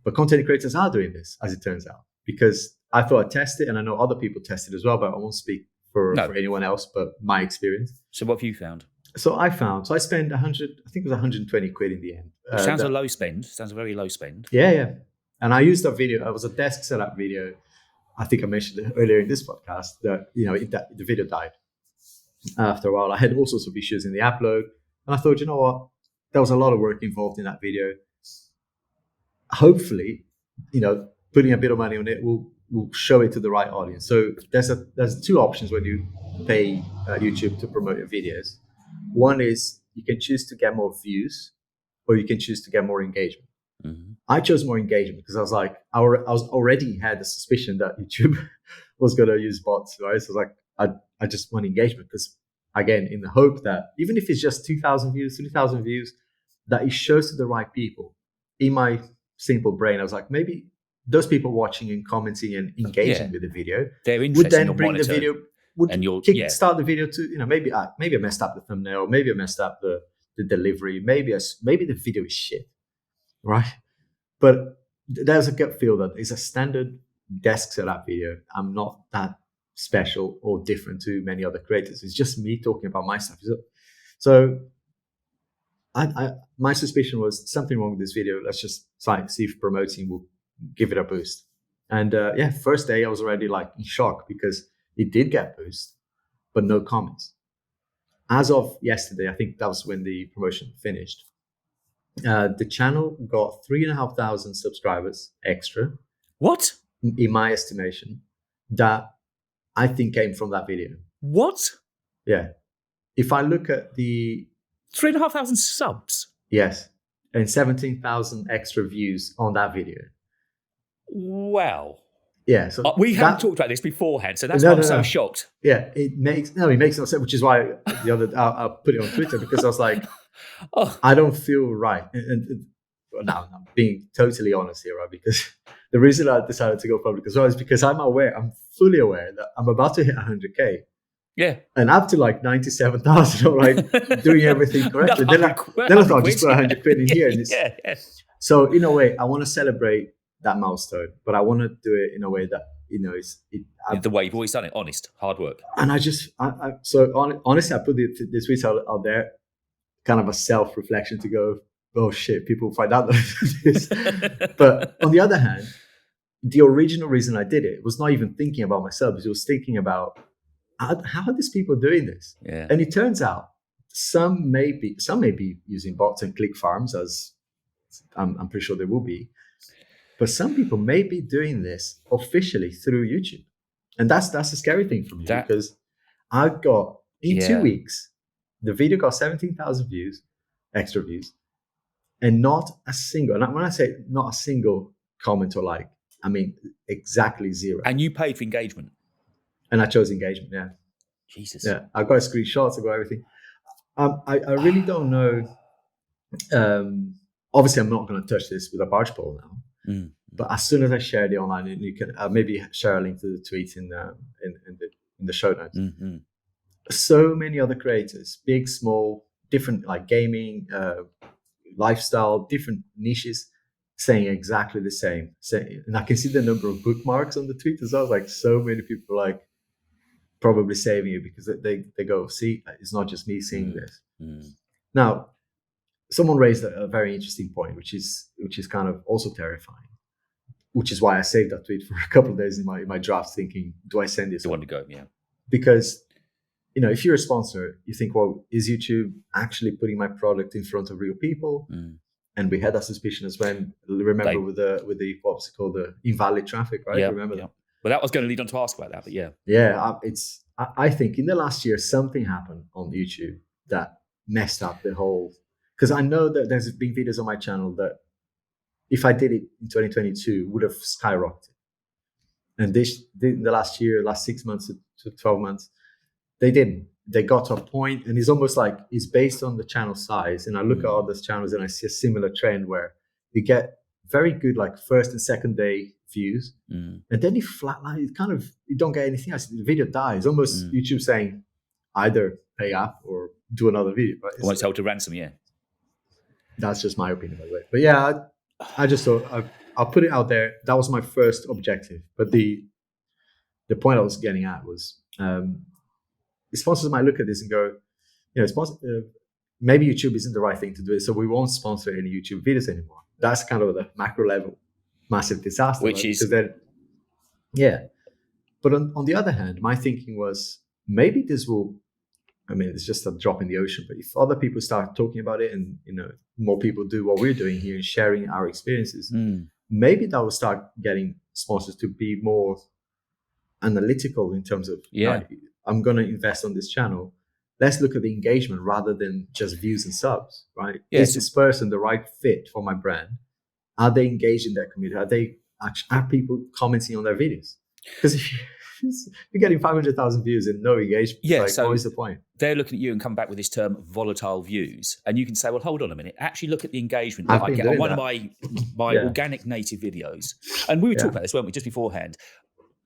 But content creators are doing this, as it turns out. Because I thought I'd test it, and I know other people tested as well, but I won't speak for anyone else, but my experience. So what have you found? So I spent 100, I think it was 120 quid in the end. Sounds a low spend. Sounds a very low spend. Yeah. And I used that video. It was a desk setup video. I think I mentioned it earlier in this podcast that, the video died after a while. I had all sorts of issues in the upload. And I thought, you know what? There was a lot of work involved in that video. Hopefully, putting a bit of money on it will show it to the right audience. So there's two options when you pay YouTube to promote your videos. One is you can choose to get more views, or you can choose to get more engagement. Mm-hmm. I chose more engagement because I was like, I already had a suspicion that YouTube was going to use bots, right? So I was like, I just want engagement because, again, in the hope that even if it's just 2,000 views, 3,000 views, that it shows to the right people. In my simple brain, I was like, maybe those people watching and commenting and engaging with the video would then bring the video, start the video to, maybe I messed up the thumbnail, maybe I messed up the delivery, maybe the video is shit, right? But there's a gut feel that it's a standard desk setup video. I'm not that special or different to many other creators. It's just me talking about my stuff. So my suspicion was something wrong with this video. Let's just see if promoting will give it a boost. And first day I was already like in shock because it did get boost, but no comments. As of yesterday, I think that was when the promotion finished. The channel got 3,500 subscribers extra. What? In my estimation, that I think came from that video. What? Yeah. If I look at the 3,500 subs. Yes, and 17,000 extra views on that video. Wow. Yeah, so we haven't talked about this beforehand, so that's why I'm so shocked. Yeah, it makes no sense, which is why I'll put it on Twitter because I was like, I don't feel right. And now I'm being totally honest here, right? Because the reason I decided to go public as well is because I'm fully aware that I'm about to hit 100K. Yeah. And up to like 97,000, all right, doing everything correctly. then I thought I'll just put 100 quid in here. And So in a way, I want to celebrate that milestone, but I want to do it in a way that, the way you've always done it, honest, hard work. And honestly, I put this tweet out there, kind of a self-reflection to go, oh shit, people find out this. But on the other hand, the original reason I did it was not even thinking about my subs. It was thinking about how are these people doing this? Yeah. And it turns out some may be using bots and click farms, as I'm pretty sure there will be. But some people may be doing this officially through YouTube. And that's the scary thing for me, because I got, in 2 weeks, the video got 17,000 views, extra views, and not a single, and when I say not a single comment or like, I mean exactly zero. And you paid for engagement? And I chose engagement, yeah. Jesus. Yeah, I got screenshots, I got everything. I really don't know. Obviously, I'm not going to touch this with a barge pole now. But as soon as I share it online, and you can maybe share a link to the tweet in the show notes. Mm-hmm. So many other creators, big, small, different, like gaming, lifestyle, different niches, saying exactly the same. And I can see the number of bookmarks on the tweet as well. Like, so many people like probably saving it because they go, see, it's not just me seeing this. Now, someone raised a very interesting point, which is kind of also terrifying, which is why I saved that tweet for a couple of days in my draft, thinking, do I send this? You want to go, yeah. Because, if you're a sponsor, you think, well, is YouTube actually putting my product in front of real people? And we had that suspicion as well. Remember with the what's it called, the invalid traffic, right? Yeah, remember that? Well, that was going to lead on to ask about that, but yeah. Yeah, I think in the last year, something happened on YouTube that messed up the whole, because I know that there's been videos on my channel that if I did it in 2022 would have skyrocketed. And in the last year, last 6 months to 12 months, they didn't. They got to a point, and it's almost like it's based on the channel size. And I look at all those channels and I see a similar trend where you get very good like first and second day views, and then you flatline. You don't get anything else. The video dies. Almost YouTube saying either pay up or do another video. Right? Or it's held to ransom, yeah. That's just my opinion, by the way. But yeah, I just thought I'll put it out there. That was my first objective. But the point I was getting at was sponsors might look at this and go, maybe YouTube isn't the right thing to do it, so we won't sponsor any YouTube videos anymore. That's kind of the macro level massive disaster. Which is... yeah. But on the other hand, my thinking was, maybe this will, it's just a drop in the ocean, but if other people start talking about it and, more people do what we're doing here and sharing our experiences, maybe that will start getting sponsors to be more analytical in terms of, I'm going to invest on this channel. Let's look at the engagement rather than just views and subs, right? Yes. Is this person the right fit for my brand? Are they engaged in their community? Are people commenting on their videos? Because if you're getting 500,000 views and no engagement, so what is the point? They're looking at you and come back with this term volatile views, and you can say, well, hold on a minute, actually look at the engagement that I get on one of my organic native videos. And we were talking about this, weren't we, just beforehand?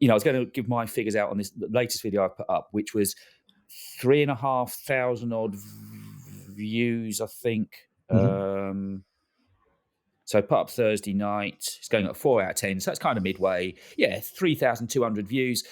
I was going to give my figures out on this latest video I put up, which was 3,500 odd views, I think. So put up Thursday night. It's going at 4 out of 10. So that's kind of midway. Yeah, 3,200 views,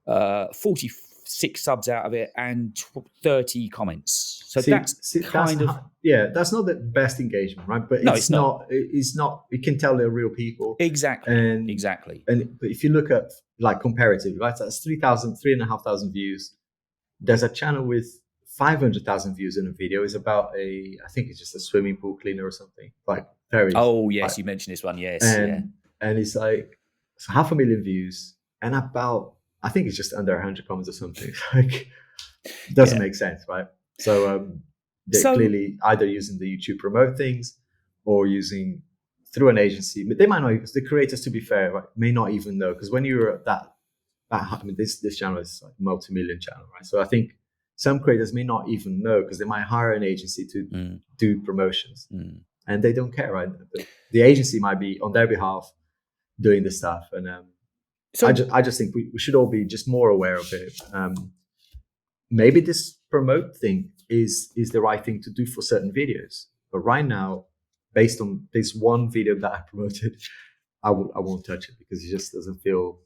46 subs out of it, and 30 comments. So that's not the best engagement, right? But it's not. It's not. You can tell they're real people. Exactly. But if you look at like comparatively, right? So that's 3,500 views. There's a channel with 500,000 views in a video. Is about I think it's just a swimming pool cleaner or something. Like very. Oh yes, you mentioned this one. Yes. And it's like 500,000 views and about, I think it's just under 100 comments or something. Like, it doesn't make sense, right? So they're clearly either using the YouTube promote things or using through an agency. But they might not. The creators, to be fair, right, may not even know, because when you're at that this channel is like multi-million channel, right? So I think some creators may not even know, because they might hire an agency to do promotions, and they don't care, right? The agency might be on their behalf doing the stuff, and so I just think we should all be just more aware of it. Maybe this promote thing is the right thing to do for certain videos, but right now, based on this one video that I promoted, I won't touch it, because it just doesn't feel.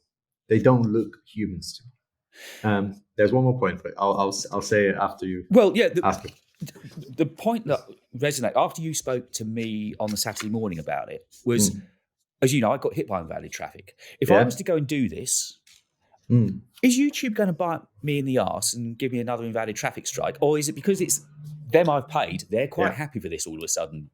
They don't look humans to me. There's one more point, but I'll say it after you. Well, yeah. The point that resonated after you spoke to me on the Saturday morning about it was as you know, I got hit by invalid traffic. If I was to go and do this, is YouTube going to bite me in the arse and give me another invalid traffic strike? Or is it because it's them I've paid, they're quite happy for this all of a sudden?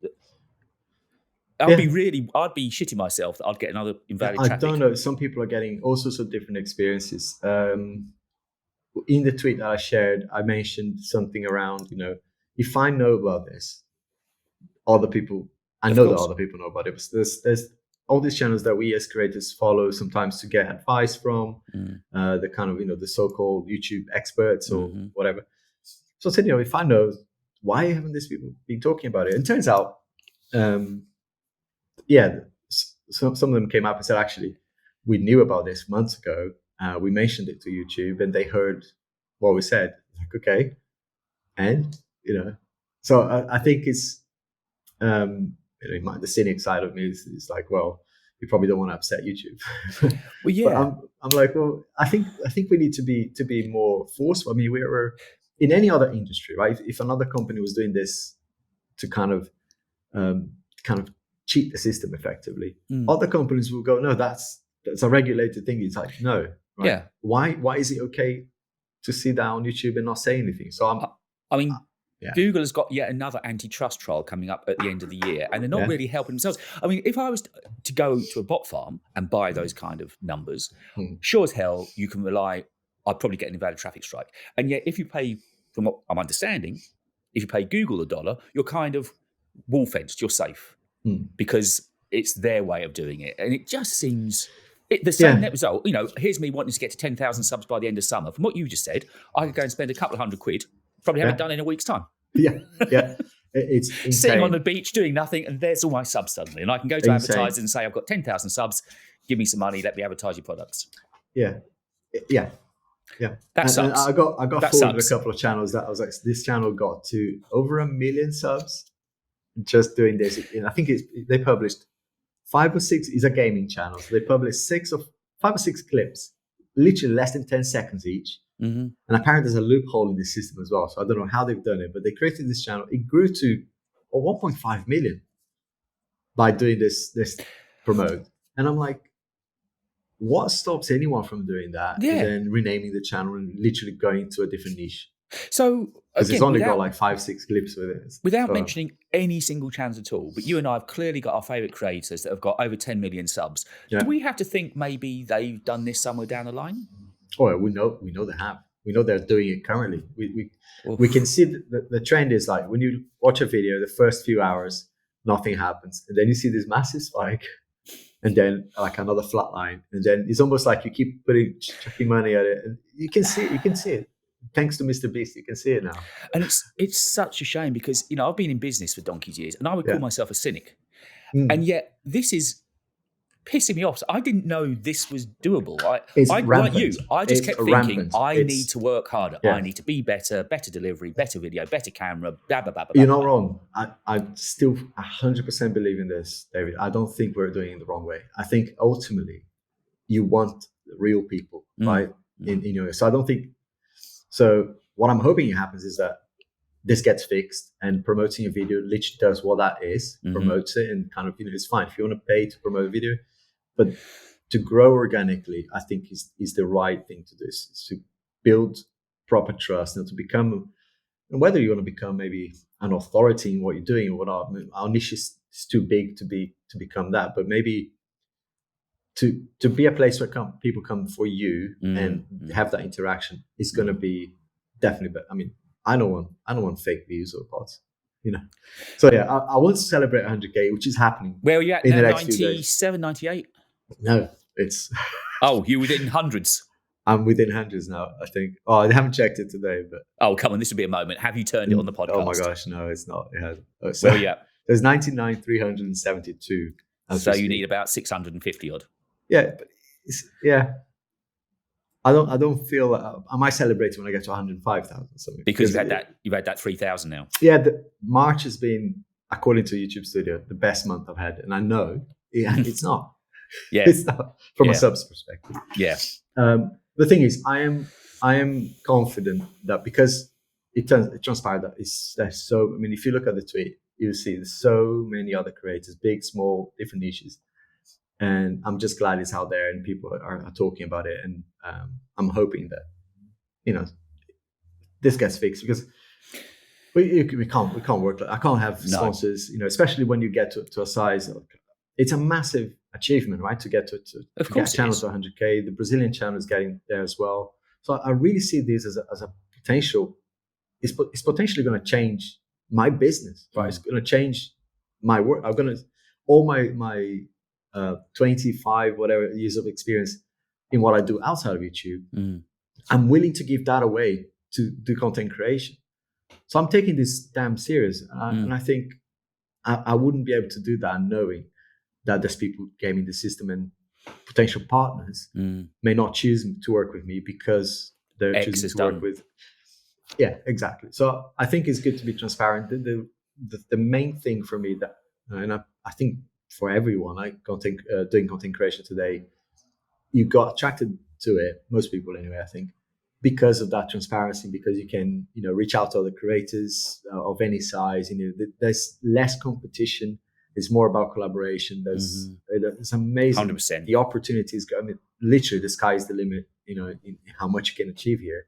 I'd be shitting myself that I'd get another invalid traffic. I don't know. Some people are getting all sorts of different experiences. In the tweet that I shared, I mentioned something around, if I know about this, other people, I know that other people know about it. There's all these channels that we as creators follow sometimes to get advice from, the kind of, the so-called YouTube experts or whatever. So I said, if I know, why haven't these people been talking about it? And it turns out, some of them came up and said, actually, we knew about this months ago. We mentioned it to YouTube and they heard what we said. Like, okay. And, so I think it's, the cynic side of me is like, well, you probably don't want to upset YouTube. Well, yeah. But I'm like, well, I think we need to be more forceful. I mean, we're in any other industry, right? If another company was doing this to kind of cheat the system effectively, other companies will go, no, that's a regulated thing. It's like, no, right? Yeah. Why is it okay to sit down on YouTube and not say anything? So Google has got yet another antitrust trial coming up at the end of the year, and they're not really helping themselves. I mean, if I was to go to a bot farm and buy those kind of numbers, sure as hell you can rely, I'd probably get an invalid traffic strike. And yet, if you pay, from what I'm understanding, if you pay Google $1, you're kind of wall fenced, you're safe. Because it's their way of doing it. And it just seems the same net result. Here's me wanting to get to 10,000 subs by the end of summer. From what you just said, I could go and spend a couple of £100, probably have it done in a week's time. Yeah. It's insane. Sitting on the beach doing nothing, and there's all my subs suddenly. And I can go to advertisers and say, I've got 10,000 subs, give me some money, let me advertise your products. Yeah. That sucks. I got forwarded a couple of channels that I was like, this channel got to over 1 million subs just doing this. And I think they published 5 or 6. It's a gaming channel, so they published 5 or 6 clips, literally less than 10 seconds each. And apparently there's a loophole in the system as well. So I don't know how they've done it, but they created this channel. It grew to 1.5 million by doing this promote. And I'm like, what stops anyone from doing that and then renaming the channel and literally going to a different niche? So because it's only got like 5-6 clips with it. Without mentioning any single channels at all, but you and I have clearly got our favourite creators that have got over 10 million subs. Yeah. Do we have to think maybe they've done this somewhere down the line? Oh, we know they have. We know they're doing it currently. We can see the trend is like when you watch a video, the first few hours, nothing happens. And then you see this massive spike and then like another flat line. And then it's almost like you keep chucking money at it. And you can see it. Thanks to Mr. Beast, you can see it now. And it's such a shame because, I've been in business for donkey's years and I would call myself a cynic. And yet this is pissing me off. So I didn't know this was doable. Like you, I just kept thinking, I need to work harder. I need to be better delivery, better video, better camera, blah, blah, blah, blah. You're not wrong. I still 100% believe in this, David. I don't think we're doing it the wrong way. I think ultimately you want real people, right? In your, so I don't think, so what I'm hoping happens is that this gets fixed and promoting a video literally does what that is, promotes it and kind of, it's fine. If you want to pay to promote a video, but to grow organically, I think is the right thing to do. Is to build proper trust and to become, and whether you want to become maybe an authority in what you're doing or whatnot. Our niche is too big to become that, but maybe to be a place where people come for you and have that interaction is going to be definitely better. I mean, I don't want fake views or bots, So yeah, I want to celebrate 100K, which is happening. Where are you at now? 97, 98? No, it's. Oh, you're within hundreds. I'm within hundreds now, I think. Oh, I haven't checked it today, but. Oh, come on, this would be a moment. Have you turned it on the podcast? Oh my gosh, no, it's not. It hasn't. So yeah, there's 99,372. So you need about 650 odd. Yeah, but I don't feel I might celebrate when I get to 105,000 something because you've had that 3,000 now. Yeah, March has been, according to YouTube Studio, the best month I've had, and I know it's not. Yeah, it's not from a subs perspective. Yeah. The thing is, I am confident that because it transpired that there's so. I mean, if you look at the tweet, you'll see there's so many other creators, big, small, different niches. And I'm just glad it's out there and people are talking about it. And I'm hoping that, this gets fixed, because we can't work. I can't have sponsors, especially when you get to a size. It's a massive achievement, right? To get to get a channel to 100K. The Brazilian channel is getting there as well. So I really see this as a potential. It's potentially going to change my business, right? It's going to change my work. I'm going to all my 25 whatever years of experience in what I do outside of YouTube. I'm willing to give that away to do content creation. So I'm taking this damn serious, and I think I wouldn't be able to do that knowing that there's people gaming the system and potential partners may not choose to work with me because they're choosing to work with. Yeah, exactly. So I think it's good to be transparent. The main thing for me that, and I think for everyone, doing content creation today, you got attracted to it. Most people, anyway, I think, because of that transparency, because you can, reach out to other creators of any size. There's less competition. It's more about collaboration. It's amazing. 100%. The opportunities. I mean, literally, the sky is the limit. In how much you can achieve here.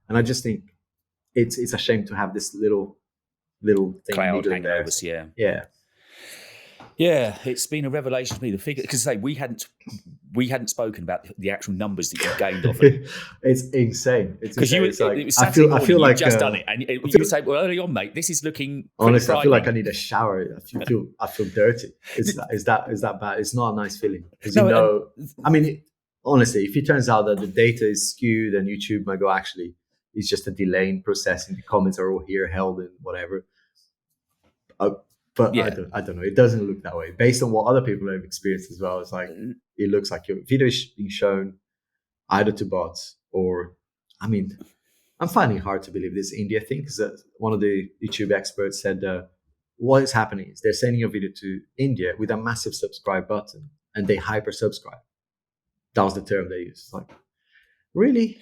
And I just think it's a shame to have this little thing cloud hanging over us. Yeah, it's been a revelation to me. The figure, because we hadn't spoken about the actual numbers that you gained off it. It's insane. Because it was Saturday morning, I feel like just done it, and you say, "Well, early on, mate, this is looking." Honestly, I feel like I need a shower. I feel dirty. Is that bad? It's not a nice feeling. I mean, honestly, if it turns out that the data is skewed and YouTube might go, actually, it's just a delay in processing. The comments are all here held and whatever. But I don't know. It doesn't look that way. Based on what other people have experienced as well, it's like it looks like your video is being shown either to bots or, I mean, I'm finding it hard to believe this India thing, because one of the YouTube experts said what is happening is they're sending your video to India with a massive subscribe button and they hyper subscribe. That was the term they used. Like, really?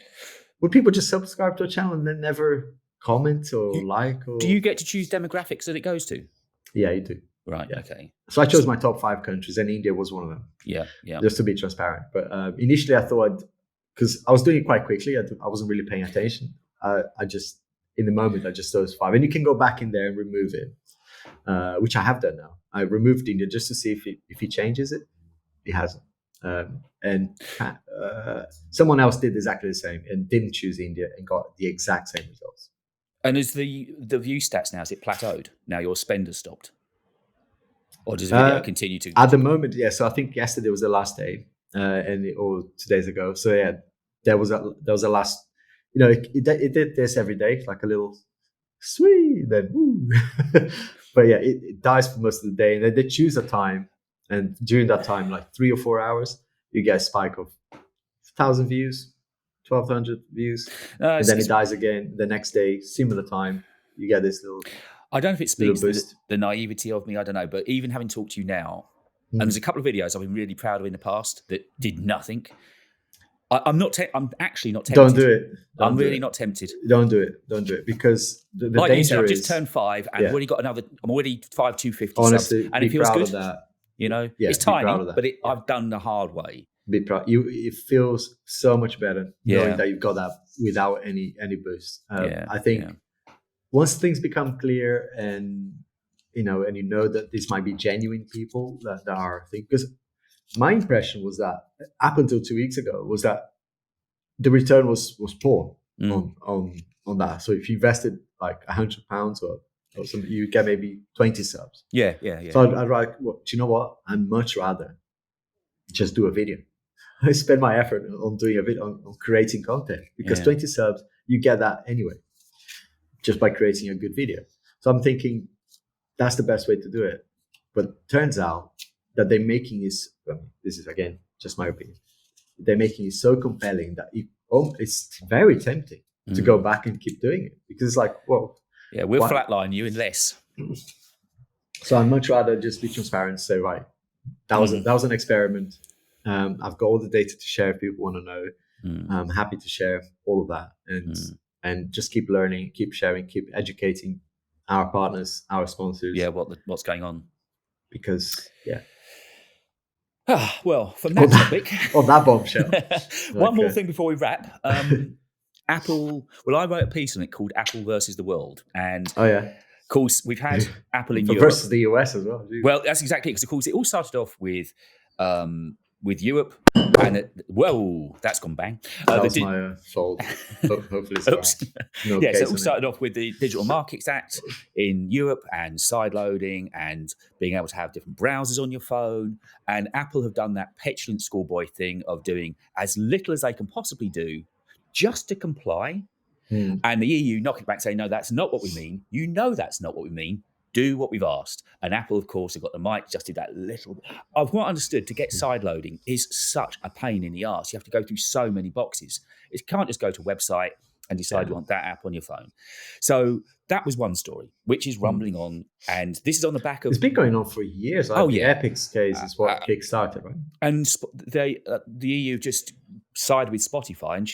Would people just subscribe to a channel and then never comment or like? Or... Do you get to choose demographics that it goes to? Yeah, you do. Right. Yeah. Okay. So I chose my top 5 countries, and India was one of them. Yeah. Just to be transparent. But initially, I thought, because I was doing it quite quickly, I wasn't really paying attention. I just, in the moment, I just chose 5, and you can go back in there and remove it, which I have done now. I removed India just to see if he changes it. He hasn't. And someone else did exactly the same and didn't choose India and got the exact same results. And is the view stats now, is it plateaued? Now your spend has stopped? Or does the video continue to? At the moment, yeah. So I think yesterday was the last day, or 2 days ago. So yeah, there was a last. It did this every day, like a little sweet, then woo. But yeah, it dies for most of the day, and then they choose a time, and during that time, like 3 or 4 hours, you get a spike of 1,000 views. 1,200 views, and then it dies again. The next day, similar time, you get this little. I don't know if it speaks to the naivety of me. I don't know, but even having talked to you now, and there's a couple of videos I've been really proud of in the past that did nothing. I'm actually not tempted. Don't do it. I'm really not tempted. Don't do it because the like danger I've just turned 5 and already got another. I'm already 5,250 Honestly, subs, and it feels good. Of that. It's tiny, but I've done the hard way. Be proud. It feels so much better knowing that you've got that without any boost. I think once things become clear and and you know that this might be genuine people that are thinking, because my impression was that up until 2 weeks ago was that the return was poor on that. So if you invested like £100 or something, you get maybe 20 subs. Yeah. So I'd like, well, do you know what? I'd much rather just do a video. I spend my effort on doing a video, on creating content, because 20 subs, you get that anyway, just by creating a good video. So I'm thinking that's the best way to do it. But turns out that they're making this is again, just my opinion. They're making it so compelling that it's very tempting to go back and keep doing it, because it's like, well, yeah, we'll flatline you in less. So I'd much rather just be transparent and say, right, that was an experiment. I've got all the data to share if people want to know. I'm happy to share all of that and just keep learning, keep sharing, keep educating our partners, our sponsors. Yeah, what's going on? Because Well, from that topic, on that bombshell. One more thing before we wrap. Apple. Well, I wrote a piece on it called "Apple versus the World," and of course, we've had Apple in Europe versus the US as well. Geez. Well, that's exactly it, because of course it all started off with Europe, and whoa, that's gone bang. That was my fault. Hopefully, it's no yeah. So it all started off with the Digital Markets Act in Europe and sideloading and being able to have different browsers on your phone. And Apple have done that petulant schoolboy thing of doing as little as they can possibly do just to comply. And the EU knocking it back, saying, no, that's not what we mean. You know that's not what we mean. Do what we've asked. And Apple, of course, have got the mic, just did that little bit. I've not understood, to get sideloading is such a pain in the arse. You have to go through so many boxes. You can't just go to a website and decide you want that app on your phone. So that was one story, which is rumbling on. And this is on the back of... It's been going on for years. The Epic's case is what kickstarted, right? And the EU just sided with Spotify and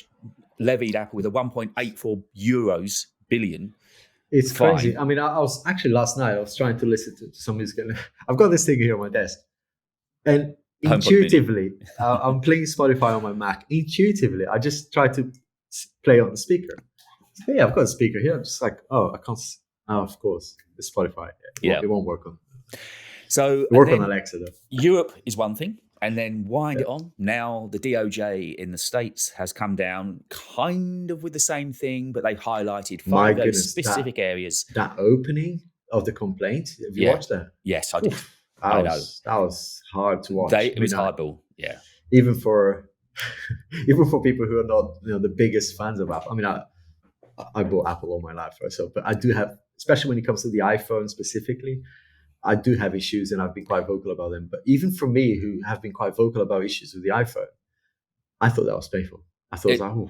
levied Apple with a 1.84 billion. It's crazy. I mean, I was actually last night, I was trying to listen to some music. I've got this thing here on my desk. And intuitively, I'm playing Spotify on my Mac. Intuitively, I just try to play on the speaker. So, yeah, I've got a speaker here. I'm just like, I can't. Oh, of course, the Spotify. It won't work on. So work on Alexa, though. Europe is one thing. And then wind it on. Now the DOJ in the States has come down kind of with the same thing, but they've highlighted five very specific areas. That opening of the complaint, have you watched that? Yes, I did. I know. That was hard to watch. It was hardball, yeah. Even for people who are not the biggest fans of Apple. I mean, I bought Apple all my life, right? But I do have, especially when it comes to the iPhone specifically, I do have issues, and I've been quite vocal about them. But even for me, who have been quite vocal about issues with the iPhone, I thought that was painful. I thought it was like, oh,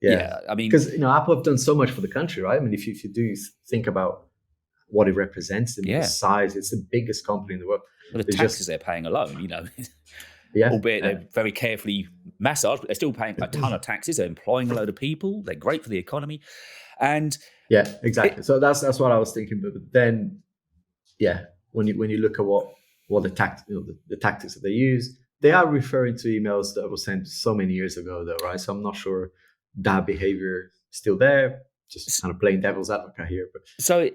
yeah. I mean, because Apple have done so much for the country, right? I mean, if you do think about what it represents and the size, it's the biggest company in the world. Well, the taxes they're paying alone, albeit they're very carefully massaged, but they're still paying a ton of taxes. They're employing a load of people. They're great for the economy, and yeah, exactly. So that's what I was thinking. But then, when you look at what the tactics that they use, they are referring to emails that were sent so many years ago, though, right? So I'm not sure that behavior is still there. Just kind of playing devil's advocate here. But so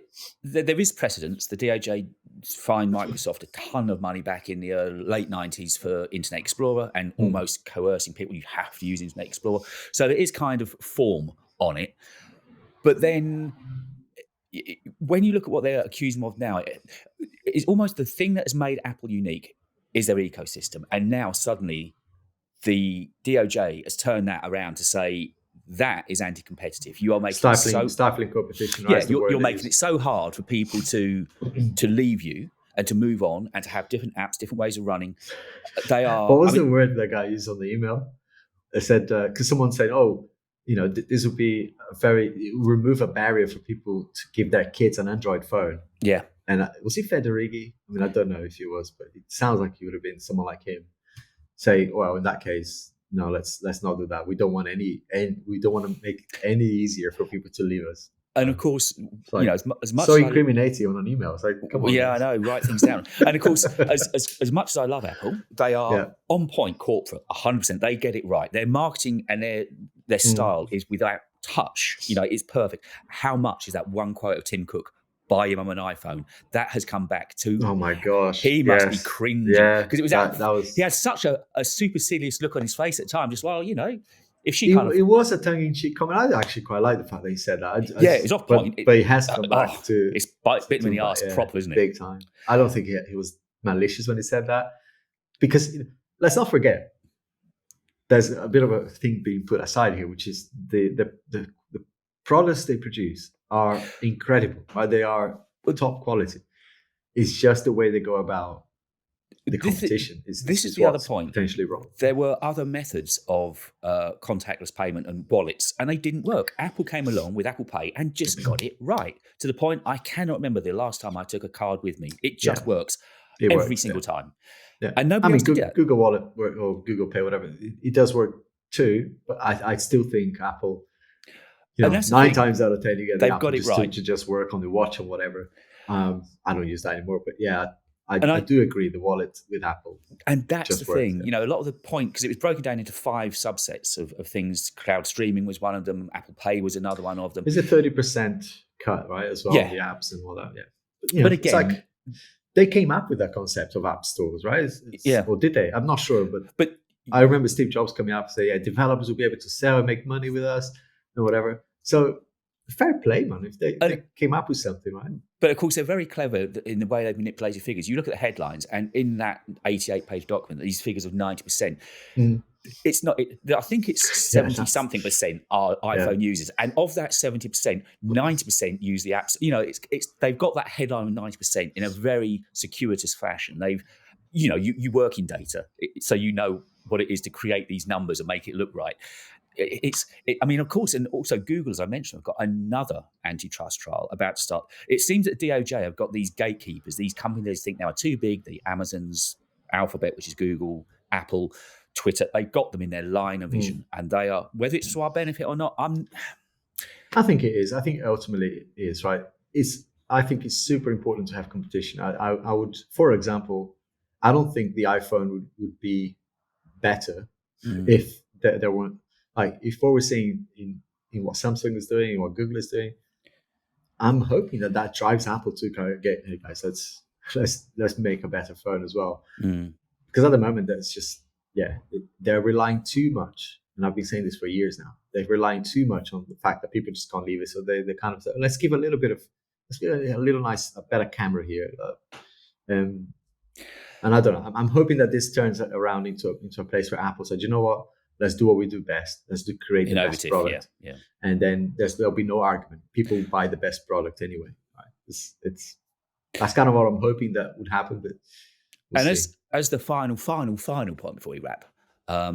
there is precedence. The DOJ fined Microsoft a ton of money back in the late 90s for Internet Explorer and almost coercing people, you have to use Internet Explorer. So there is kind of form on it. But then when you look at what they're accusing of now, it's almost the thing that has made Apple unique is their ecosystem. And now suddenly the DOJ has turned that around to say that is anti-competitive. You are making stifling competition. Right? You're making it so hard for people to leave you and to move on and to have different apps, different ways of running. They are. What was the word that guy used on the email? They said because someone said, this would be remove a barrier for people to give their kids an Android phone. Yeah. And was he Federighi? I mean, I don't know if he was, but it sounds like he would have been someone like him. Say, well, in that case, no, let's not do that. We don't want we don't want to make any easier for people to leave us. And of course, as much so incriminating on an email. It's like, come on. Yeah, I know. Write things down. And of course, as much as I love Apple, they are on point corporate, 100%. They get it right. Their marketing and their style is without touch. It's perfect. How much is that one quote of Tim Cook? Buy your mum an iPhone. That has come back to. Oh my gosh! He must be cringing because it was that was. He had such a supercilious look on his face at the time. Just if she it was a tongue-in-cheek comment. I actually quite like the fact that he said that. It's off point, but he has come back to. It's bitten in the arse proper, isn't it? Big time. I don't think he was malicious when he said that, because let's not forget, there's a bit of a thing being put aside here, which is the products they produce are incredible, right? They are top quality. It's just the way they go about the competition. This is the other point. Potentially wrong. There were other methods of contactless payment and wallets, and they didn't work. Apple came along with Apple Pay and just got it right, to the point I cannot remember the last time I took a card with me. It just works every single time. Yeah. And nobody else did that. Google Wallet or Google Pay, whatever, it does work too, but I still think Apple, 9 times out of 10 you get they've got it right to just work on the watch or whatever. I don't use that anymore, but yeah, I do agree the wallet with Apple. And that's the thing, a lot of the point, because it was broken down into 5 subsets of things. Cloud streaming was one of them. Apple Pay was another one of them. There's a 30% cut, right, as well, the apps and all that. Yeah. But again, it's like they came up with that concept of app stores, right? Or did they? I'm not sure, but I remember Steve Jobs coming up and saying, developers will be able to sell and make money with us and whatever. So fair play, man, if they came up with something, right? But of course, they're very clever in the way they've manipulated figures. You look at the headlines, and in that 88-page document, these figures of 90%, it's not. I think it's 70-something% are iPhone users, and of that 70%, 90% use the apps. They've got that headline of 90% in a very circuitous fashion. They've, you work in data, so you know what it is to create these numbers and make it look right. Of course, and also Google, as I mentioned, have got another antitrust trial about to start. It seems that DOJ have got these gatekeepers, these companies they think now are too big, the Amazons, Alphabet, which is Google, Apple, Twitter. They've got them in their line of vision, and they are, whether it's to our benefit or not, I think it is. I think ultimately it is, right? I think it's super important to have competition. I would, for example, I don't think the iPhone would be better if there weren't, like, if what we're seeing in what Samsung is doing and what Google is doing, I'm hoping that drives Apple to kind of get, hey guys, let's make a better phone as well. Because at the moment, that's just, they're relying too much. And I've been saying this for years now. They're relying too much on the fact that people just can't leave it. So they kind of say, let's give a little nice, a better camera here. And I don't know. I'm hoping that this turns around into a place where Apple said, you know what? Let's do what we do best. Let's create the best product. Yeah. And then there'll be no argument. People buy the best product anyway. Right? That's kind of what I'm hoping that would happen. But we'll see. As the final point before we wrap, I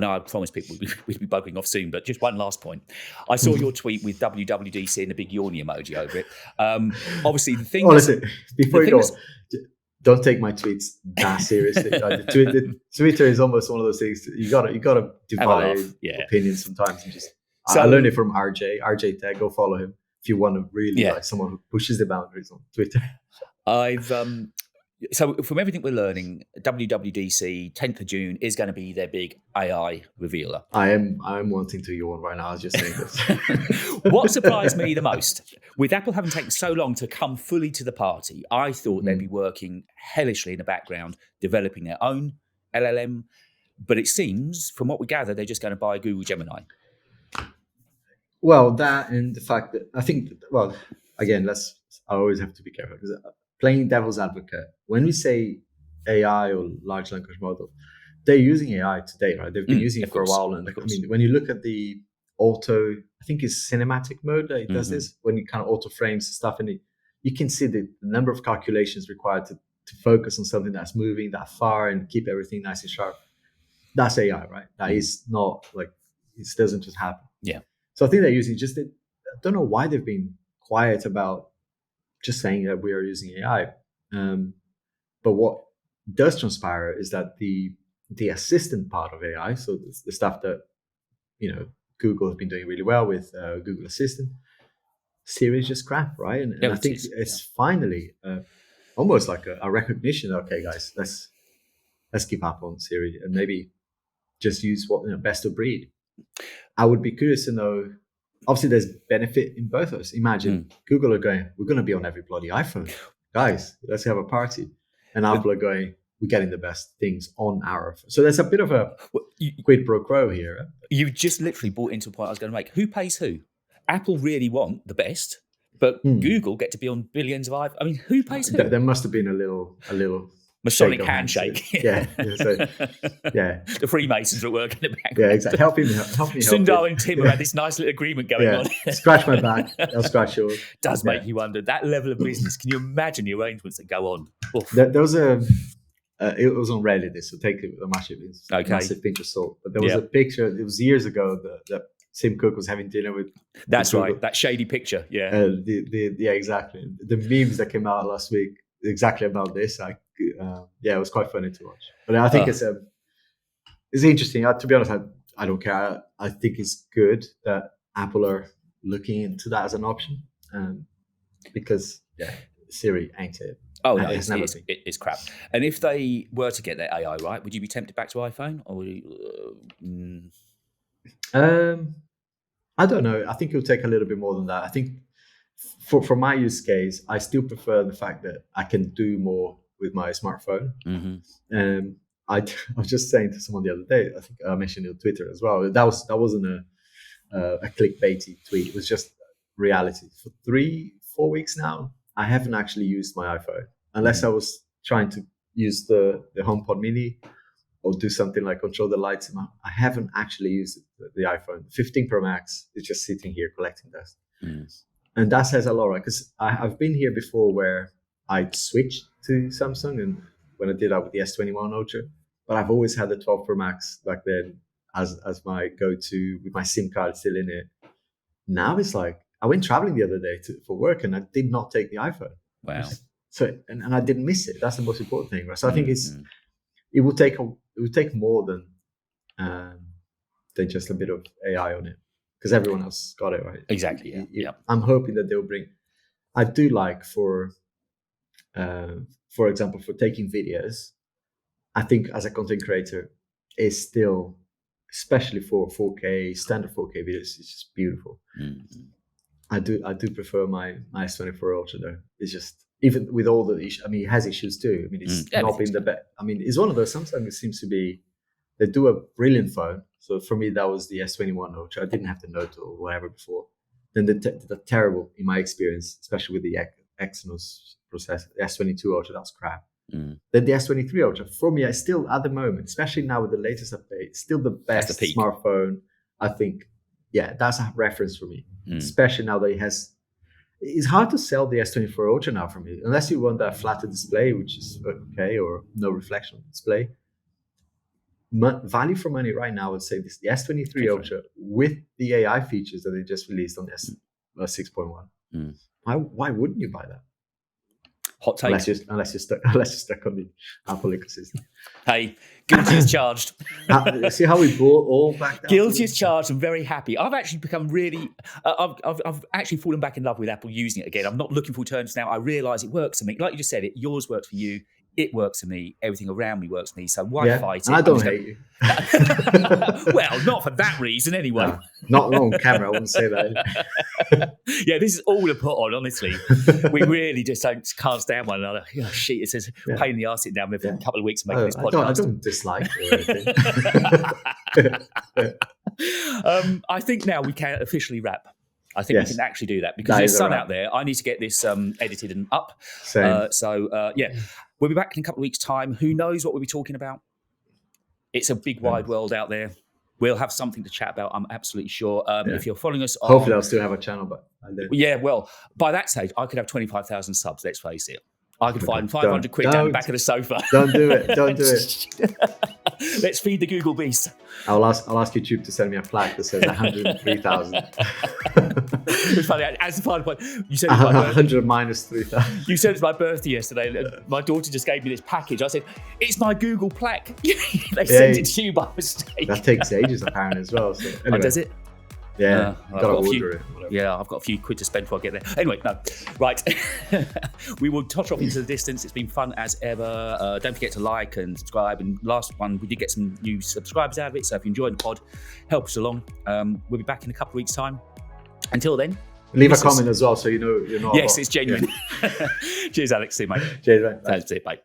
know I promised people we'd be bugging off soon, but just one last point. I saw your tweet with WWDC and the big yawny emoji over it. Obviously, the thing. Listen, before you go, don't take my tweets that seriously. The Twitter is almost one of those things. You gotta divide opinions sometimes. And I learned it from RJ Tech. Go follow him if you want to really like someone who pushes the boundaries on Twitter. So from everything we're learning, WWDC 10th of June is going to be their big AI revealer. I am wanting to yawn right now. I was just saying this. What surprised me the most, with Apple having taken so long to come fully to the party, I thought they'd be working hellishly in the background, developing their own LLM. But it seems, from what we gather, they're just going to buy Google Gemini. Well, that and the fact that I think, again, I always have to be careful because playing devil's advocate, when we say AI or large language model, they're using AI today, right? They've been using it for a while. And when you look at the auto, I think it's cinematic mode that it does this, when you kind of auto frames stuff in it, you can see the number of calculations required to focus on something that's moving that far and keep everything nice and sharp. That's AI, right? That is not like, it doesn't just happen. Yeah. So I think they're using I don't know why they've been quiet about just saying that we are using AI. But what does transpire is that the assistant part of AI, so the stuff that, Google has been doing really well with Google Assistant, Siri is just crap, right? And I think it's finally almost like a recognition. Okay, guys, let's give up on Siri and maybe just use what best of breed. I would be curious to know. Obviously, there's benefit in both of us. Imagine Google are going, we're going to be on every bloody iPhone. Guys, let's have a party. And Apple are going, we're getting the best things on our phone. So there's a bit of a quid pro quo here. You just literally brought into a point I was going to make. Who pays who? Apple really want the best, but Google get to be on billions of iPhones. I mean, who pays who? There must have been a little Masonic handshake. Yeah. The Freemasons were working in the background. Yeah, exactly. Help me. Sundar and Tim have had this nice little agreement going on. Scratch my back. I'll scratch yours. Does make you wonder. That level of business, can you imagine the arrangements that go on? There was it was on Reddit, so take it with a massive pinch of salt. But there was a picture, it was years ago that Tim Cook was having dinner with. That's right, that shady picture. Yeah. Exactly. The memes that came out last week exactly about this. It was quite funny to watch. But I think it's interesting. To be honest, I don't care. I think it's good that Apple are looking into that as an option, because Siri ain't it. Oh no, it's crap. And if they were to get their AI right, would you be tempted back to iPhone, or would you, I don't know. I think it'll take a little bit more than that. I think for my use case, I still prefer the fact that I can do more with my smartphone. I was just saying to someone the other day, I think I mentioned it on Twitter as well. That wasn't a clickbaity tweet. It was just reality. For 3-4 weeks now, I haven't actually used my iPhone unless I was trying to use the HomePod Mini or do something like control the lights. I haven't actually used the iPhone. 15 Pro Max is just sitting here collecting dust. And that says a lot, right? Because I've been here before where I switched to Samsung, and when I did that with the S21 Ultra, but I've always had the 12 Pro Max back then as my go-to with my SIM card still in it. Now it's like, I went traveling the other day for work and I did not take the iPhone. Wow. So, and I didn't miss it. That's the most important thing, right? So I think it will take more than just a bit of AI on it, because everyone else got it, right? Exactly. Yeah. I'm hoping that they'll bring. I do like for example, for taking videos. I think as a content creator, is still, especially for 4K standard 4K videos, it's just beautiful. I do prefer my S24 Ultra though. It's just, even with all the issues, I mean, it has issues too. I mean, it's not been the best. I mean, it's one of those, Samsung seems to be, they do a brilliant phone. So for me, that was the S21 Ultra. I didn't have the Note or whatever before. Then the terrible, in my experience, especially with the Exynos processor, the S22 Ultra, that's crap. Then the S23 Ultra, for me, I still, at the moment, especially now with the latest update, still the best smartphone. I think, that's a reference for me. Especially now that it has. It's hard to sell the S24 Ultra now for me, unless you want that flatter display, which is okay, or no reflection display. Value for money right now, I would say this: the S23 Ultra with the AI features that they just released on S6.1. Why wouldn't you buy that? Hot take. Unless you're stuck on the Apple ecosystem. Hey, guilty as charged. See how we brought all back down? Guilty as charged. I'm very happy. I've actually become really. I've actually fallen back in love with Apple using it again. I'm not looking for alternatives now. I realise it works for me. Like you just said, yours works for you. It works for me. Everything around me works for me. So why fight it? And I don't hate you. Well, not for that reason anyway. No, not on camera. I wouldn't say that. Yeah, this is all a put on, honestly. We really just can't stand one another. Oh, shit, it says pain in the arse sitting down there for a couple of weeks making this podcast. I don't dislike it or anything. I think now we can officially wrap. I think we can actually do that because there's sun out there. I need to get this edited and up. We'll be back in a couple of weeks' time. Who knows what we'll be talking about? It's a big, wide world out there. We'll have something to chat about, I'm absolutely sure. If you're following us on... Hopefully I'll still have a channel, but... Yeah, well, by that stage, I could have 25,000 subs, let's face it. I could find 500 quid down the back of the sofa. Don't do it. Don't do it. Let's feed the Google beast. I'll ask YouTube to send me a plaque that says 103,000. It's funny. As the final point, you said 100 minus 3,000. You said it's my birthday yesterday. And my daughter just gave me this package. I said, "It's my Google plaque." They sent it to you by mistake. That takes ages, apparently, as well. So, anyway. Oh, does it? Yeah, gotta order it. Yeah, I've got a few quid to spend before I get there. Anyway, no. Right. We will totter off into the distance. It's been fun as ever. Don't forget to like and subscribe. And last one, we did get some new subscribers out of it. So if you enjoyed the pod, help us along. We'll be back in a couple of weeks' time. Until then. Leave a comment as well so you know you're not. Yes, it's genuine. Yeah. Cheers, Alex. See you, mate. Cheers, mate. That's it, mate.